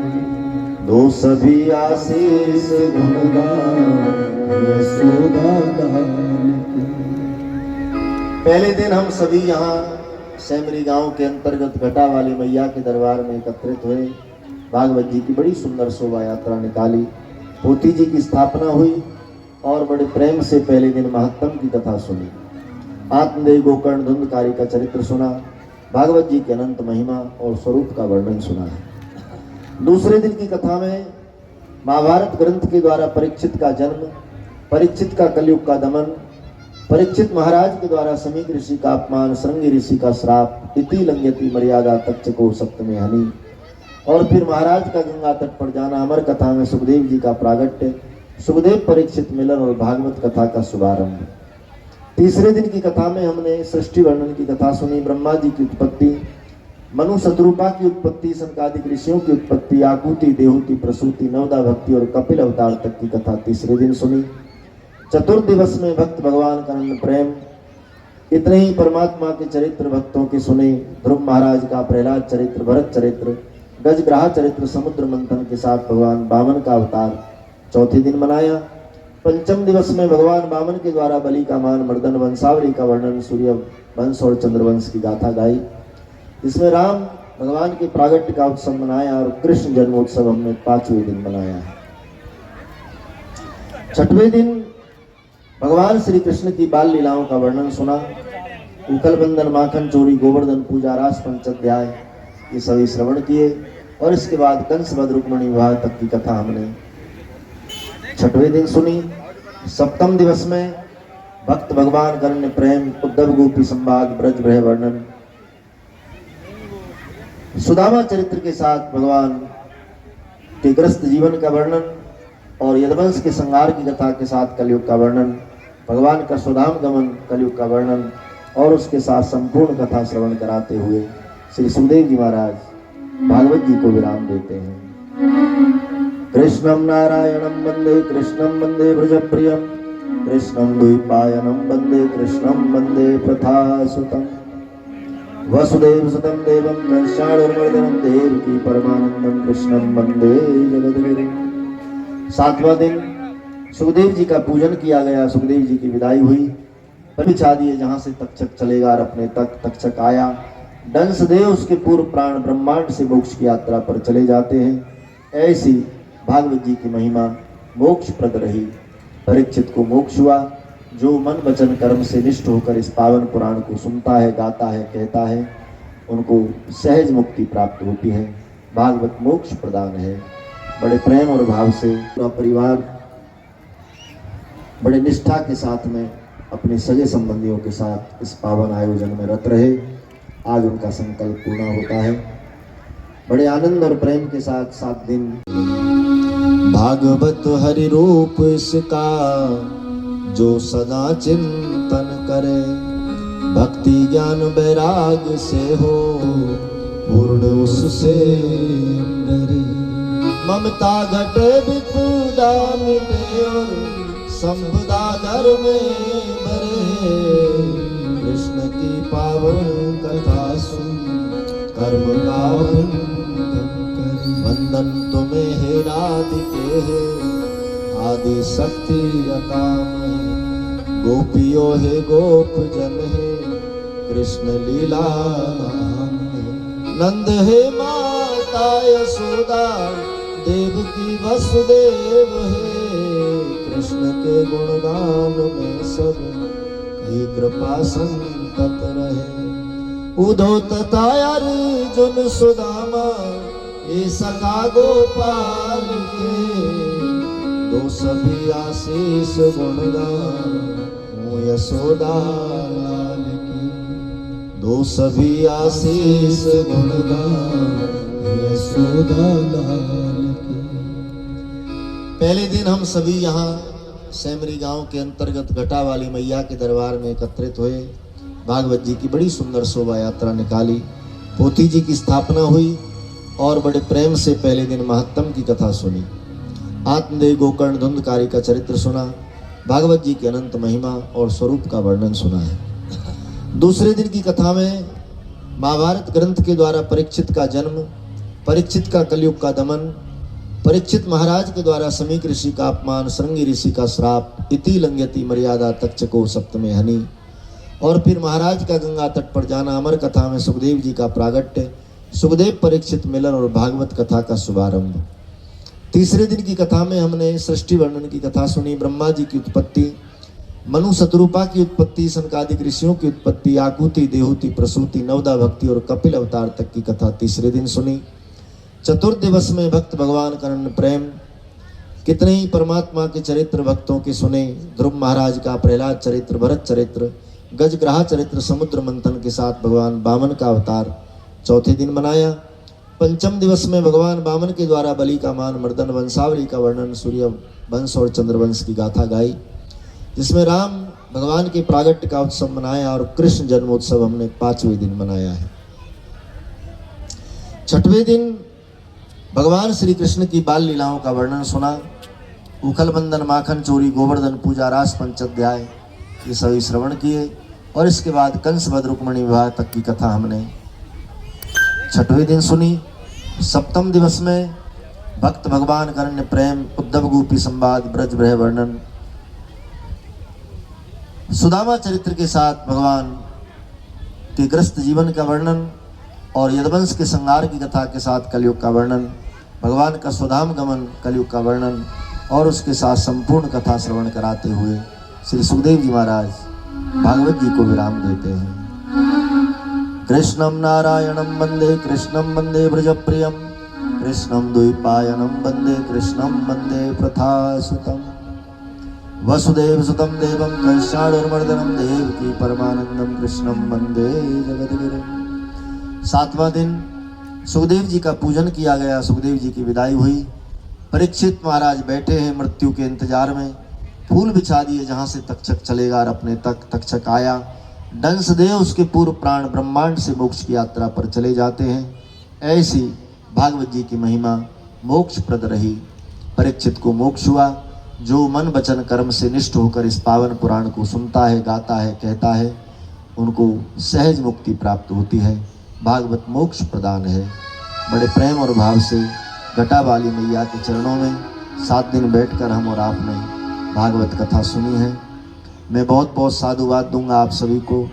दो सभी आशीष गुणगान यशोदा लाल की। पहले दिन हम सभी यहाँ सैमरी गांव के अंतर्गत घटा वाली मैया के दरबार में एकत्रित हुए। भागवत जी की बड़ी सुंदर शोभा यात्रा निकाली। पोती जी की स्थापना हुई और बड़े प्रेम से पहले दिन महात्म की कथा सुनी। आत्मदेव गोकर्ण धुंधकारी का चरित्र सुना। भागवत जी के अनंत महिमा और स्वरूप का वर्णन सुना है। दूसरे दिन की कथा में महाभारत ग्रंथ के द्वारा परीक्षित का जन्म, परीक्षित का कलयुग का दमन, परीक्षित महाराज के द्वारा समीक ऋषि का अपमान, श्रृंगी ऋषि का श्राप, इति लंघयति मर्यादा तक्षको सप्तमे हनि, और फिर महाराज का गंगा तट पर जाना। अमर कथा में सुखदेव जी का प्रागट्य, सुखदेव परीक्षित मिलन और भागवत कथा का शुभारंभ। तीसरे दिन की कथा में हमने सृष्टि वर्णन की कथा सुनी। ब्रह्मा जी की उत्पत्ति, मनु शत्रुपा की उत्पत्ति, सनकादिक ऋषियों की उत्पत्ति, आकुति, देहूति, प्रसूति, नवदा भक्ति और कपिल अवतार तक की कथा तीसरे दिन सुनी। चतुर्थ दिवस में भक्त भगवान का अनंत प्रेम, इतने ही परमात्मा के चरित्र भक्तों के सुने। ध्रुव महाराज का प्रहलाद चरित्र, भरत चरित्र, गजग्राह चरित्र, समुद्र मंथन के साथ भगवान वामन का अवतार चौथे दिन मनाया। पंचम दिवस में भगवान वामन के द्वारा बलि का मान, मर्दन, वंशावली का वर्णन, सूर्य वंश और चंद्रवंश की गाथा गाई। इसमें राम भगवान के प्रागट्य का उत्सव मनाया और कृष्ण जन्मोत्सव हमने 5वें दिन मनाया है। छठवें दिन भगवान श्री कृष्ण की बाल लीलाओं का वर्णन सुना। उकल बंदन, माखन चोरी, गोवर्धन पूजा, रास पंचाध्याय, ये सभी श्रवण किए और इसके बाद कंस वध रुक्मिणी विवाह तक की कथा हमने छठवें दिन सुनी। सप्तम दिवस में भक्त भगवान का अनन्य प्रेम, उद्धव गोपी संवाद, ब्रज ग्रह वर्णन, सुदामा चरित्र के साथ भगवान के ग्रस्त जीवन का वर्णन और यदुवंश के संहार की कथा के साथ कलयुग का वर्णन। भगवान का स्वधाम गमन, कलयुग का वर्णन और उसके साथ संपूर्ण कथा श्रवण कराते हुए श्री सुखदेव जी महाराज भागवत जी को विराम देते हैं। कृष्णं नारायणं वंदे कृष्णं वंदे ब्रजप्रियं, कृष्णं द्वैपायनं वंदे कृष्णं वंदे प्रथासुतं, वसुदेव सुतं देवं कंसाणुर्मर्दनं देवकी परमानंदं कृष्णं वंदे जगद्गुरुं। सातवां दिन सुखदेव जी का पूजन किया गया, सुखदेव जी की विदाई हुई। बिछा दिए जहां से तक्षक चलेगा और अपने तक तक्षक आया। दंशदेव उसके पूर्व प्राण ब्रह्मांड से मोक्ष की यात्रा पर चले जाते हैं। ऐसी भागवत जी की महिमा मोक्षप्रद रही। परीक्षित को मोक्ष हुआ। जो मन वचन कर्म से निष्ठ होकर इस पावन पुराण को सुनता है, गाता है, कहता है, उनको सहज मुक्ति प्राप्त होती है। भागवत मोक्ष प्रदान है। बड़े प्रेम और भाव से पूरा परिवार बड़े निष्ठा के साथ में अपने सगे संबंधियों के साथ इस पावन आयोजन में रत रहे। आज उनका संकल्प पूर्ण होता है। बड़े आनंद और प्रेम के साथ 7 दिन भागवत हरि रूप इसका जो सदा चिंतन करे, भक्ति ज्ञान वैराग से हो पूर्ण उससे डरे, ममता घटे विपुदा मिटे और संपदा घर में बरे, कृष्ण की पावन कथा सुन कर्म का वंदन तुम्हें हे राधिके हे आदि शक्ति अकाम, गोपियों हे गोप जन हे कृष्ण लीला नंद हे माता यशोदा देवकी वसुदेव हे, कृष्ण के गुणगान में सब ही कृपा संतत रहे। उद्धव तथा अर्जुन सुदामा ये सखा गोपाल के, दो सभी आशीष गुणगान हो यशोदा लाल की, दो सभी आशीष गुणगान यशोदा लाल की। पहले दिन हम सभी यहाँ सैमरी गांव के अंतर्गत घटा वाली मैया के दरबार में एकत्रित हुए। भागवत जी की बड़ी सुंदर शोभा यात्रा निकाली। पोथी जी की स्थापना हुई और बड़े प्रेम से पहले दिन महत्तम की कथा सुनी। आत्मदेव गोकर्ण धुंधकारी का चरित्र सुना। भागवत जी की अनंत महिमा और स्वरूप का वर्णन सुना है। दूसरे दिन की कथा में महाभारत ग्रंथ के द्वारा परीक्षित का जन्म, परीक्षित का कलयुग का दमन, परीक्षित महाराज के द्वारा समीक ऋषि का अपमान, श्रृंगी ऋषि का श्राप, इति लंघयति मर्यादा तक्षको सप्तमे हनि, और फिर महाराज का गंगा तट पर जाना। अमर कथा में सुखदेव जी का प्रागट्य, सुखदेव परीक्षित मिलन और भागवत कथा का शुभारंभ। तीसरे दिन की कथा में हमने सृष्टि वर्णन की कथा सुनी। ब्रह्मा जी की उत्पत्ति, मनु शतरूपा की उत्पत्ति, सनकादिक ऋषियों की उत्पत्ति, आकुति, देहूति, प्रसूति, नवदा भक्ति और कपिल अवतार तक की कथा तीसरे दिन सुनी। चतुर्थ दिवस में भक्त भगवान का अनन्य प्रेम, कितने ही परमात्मा के चरित्र भक्तों के सुने। ध्रुव महाराज का प्रहलाद चरित्र, भरत चरित्र, गजग्राह चरित्र, समुद्र मंथन के साथ भगवान वामन का अवतार चौथे दिन मनाया। पंचम दिवस में भगवान वामन के द्वारा बलि का मान, मर्दन, वंशावली का वर्णन, सूर्य वंश और चंद्रवंश की गाथा गाई, जिसमें राम भगवान के प्रागट्य का उत्सव मनाया और कृष्ण जन्मोत्सव हमने 5वें दिन मनाया है। छठवें दिन भगवान श्री कृष्ण की बाल लीलाओं का वर्णन सुना। उखल बंदन, माखन चोरी, गोवर्धन पूजा, रास पंचाध्याय ये सभी श्रवण किए और इसके बाद कंस वध रुक्मिणी विवाह तक की कथा हमने छठवें दिन सुनी। सप्तम दिवस में भक्त भगवान का अनन्य प्रेम, उद्धव गोपी संवाद, ब्रज ब्रह वर्णन, सुदामा चरित्र के साथ भगवान के ग्रस्त जीवन का वर्णन और यदवंश के संहार की कथा के साथ कलयुग का वर्णन, भगवान का स्वधाम गमन, कलयुग का वर्णन और उसके साथ संपूर्ण कथा श्रवण कराते हुए श्री सुखदेव जी महाराज भागवत जी को विराम देते हैं। कृष्णं नारायणं वंदे कृष्णं वंदे ब्रजप्रियं, कृष्णं द्वैपायनं वंदे कृष्णं वंदे प्रथासुतं, वसुदेव सुतं देवं कंसाणुर्मर्दनं देवकी परमानंदं कृष्णं वंदे जगद्गुरुं। सातवां दिन सुखदेव जी का पूजन किया गया। सुखदेव जी की विदाई हुई। परीक्षित महाराज बैठे हैं मृत्यु के इंतजार में। फूल बिछा दिए जहाँ से तक्षक चलेगा, और अपने तक तक्षक आया, डंस दे उसके पूर्व प्राण ब्रह्मांड से मोक्ष की यात्रा पर चले जाते हैं। ऐसी भागवत जी की महिमा मोक्ष प्रद रही। परीक्षित को मोक्ष हुआ। जो मन वचन कर्म से निष्ठ होकर इस पावन पुराण को सुनता है, गाता है, कहता है, उनको सहज मुक्ति प्राप्त होती है। भागवत मोक्ष प्रदान है। बड़े प्रेम और भाव से घटावाली मैया के चरणों में 7 दिन बैठकर हम और आपने भागवत कथा सुनी है। मैं बहुत बहुत साधुवाद दूंगा आप सभी को,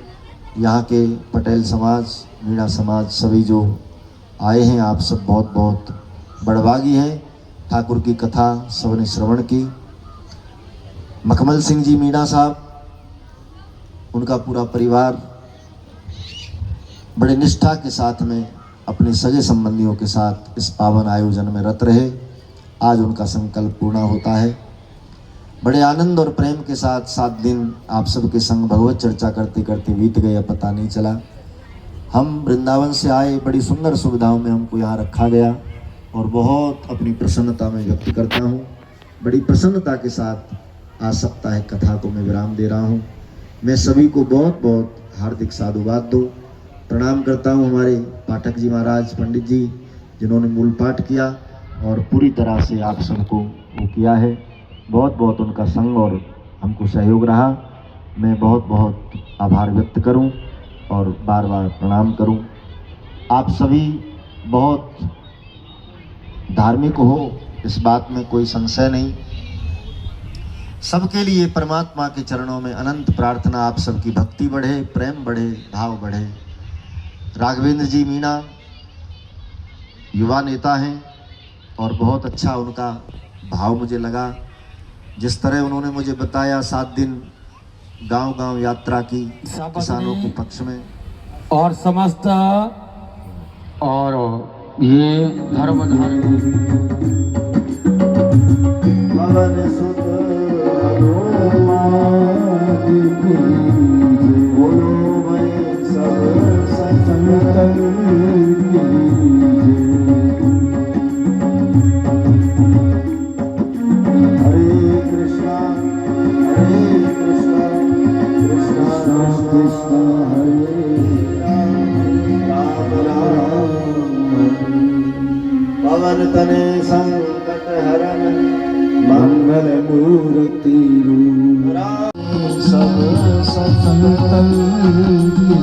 यहाँ के पटेल समाज, मीणा समाज, सभी जो आए हैं, आप सब बहुत बहुत बड़भागी हैं। ठाकुर की कथा सबने श्रवण की। मखमल सिंह जी मीणा साहब, उनका पूरा परिवार बड़े निष्ठा के साथ में अपने सगे संबंधियों के साथ इस पावन आयोजन में रत रहे। आज उनका संकल्प पूर्ण होता है। बड़े आनंद और प्रेम के साथ 7 दिन आप सबके संग भगवत चर्चा करते करते बीत गए, पता नहीं चला। हम वृंदावन से आए, बड़ी सुंदर सुविधाओं में हमको यहाँ रखा गया, और बहुत अपनी प्रसन्नता में व्यक्त करता हूँ। बड़ी प्रसन्नता के साथ आज सप्ताह कथा को मैं विराम दे रहा हूँ। मैं सभी को बहुत बहुत हार्दिक साधुवाद दो, प्रणाम करता हूँ। हमारे पाठक जी महाराज, पंडित जी, जिन्होंने मूल पाठ किया और पूरी तरह से आप सबको वो किया है, बहुत बहुत उनका संग और हमको सहयोग रहा। मैं बहुत बहुत आभार व्यक्त करूं और बार बार प्रणाम करूं। आप सभी बहुत धार्मिक हो, इस बात में कोई संशय नहीं। सबके लिए परमात्मा के चरणों में अनंत प्रार्थना, आप सबकी भक्ति बढ़े, प्रेम बढ़े, भाव बढ़े। राघवेंद्र जी मीणा युवा नेता हैं और बहुत अच्छा उनका भाव मुझे लगा। जिस तरह उन्होंने मुझे बताया 7 दिन गांव-गांव यात्रा की किसानों के पक्ष में, और समस्त और ये धर्म पवन सुत हनुमान की बोलो मैं सब संतन की। हरे कृष्णा कृष्णा कृष्णा हरे राम राम पवन तने संकट हरन मंगल मूर्ति सब संतन की।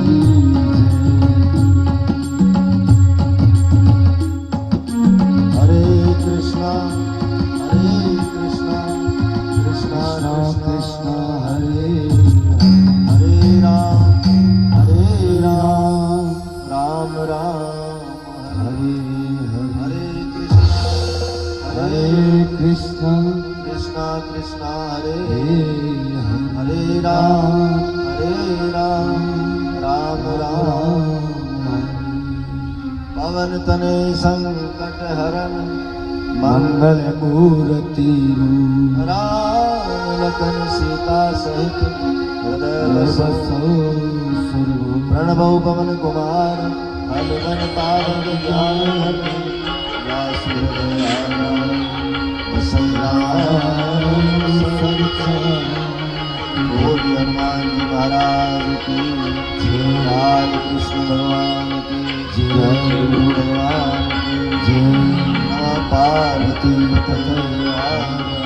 हरे कृष्णा कृष्णा कृष्णा हरे हरे राम राम राम हरे हरे कृष्णा कृष्णा कृष्णा हरे हरे राम राम राम। पवन तने संकट हरन मंगल मूर्ति राम लखन सीता सहित हृदय बसो प्रणवो पवन कुमार हनुमन पावन ज्ञान हनुमान जी महाराज की जय, कृष्ण भगवान की जय, भगवान की जय, नमः पार्वती पतये।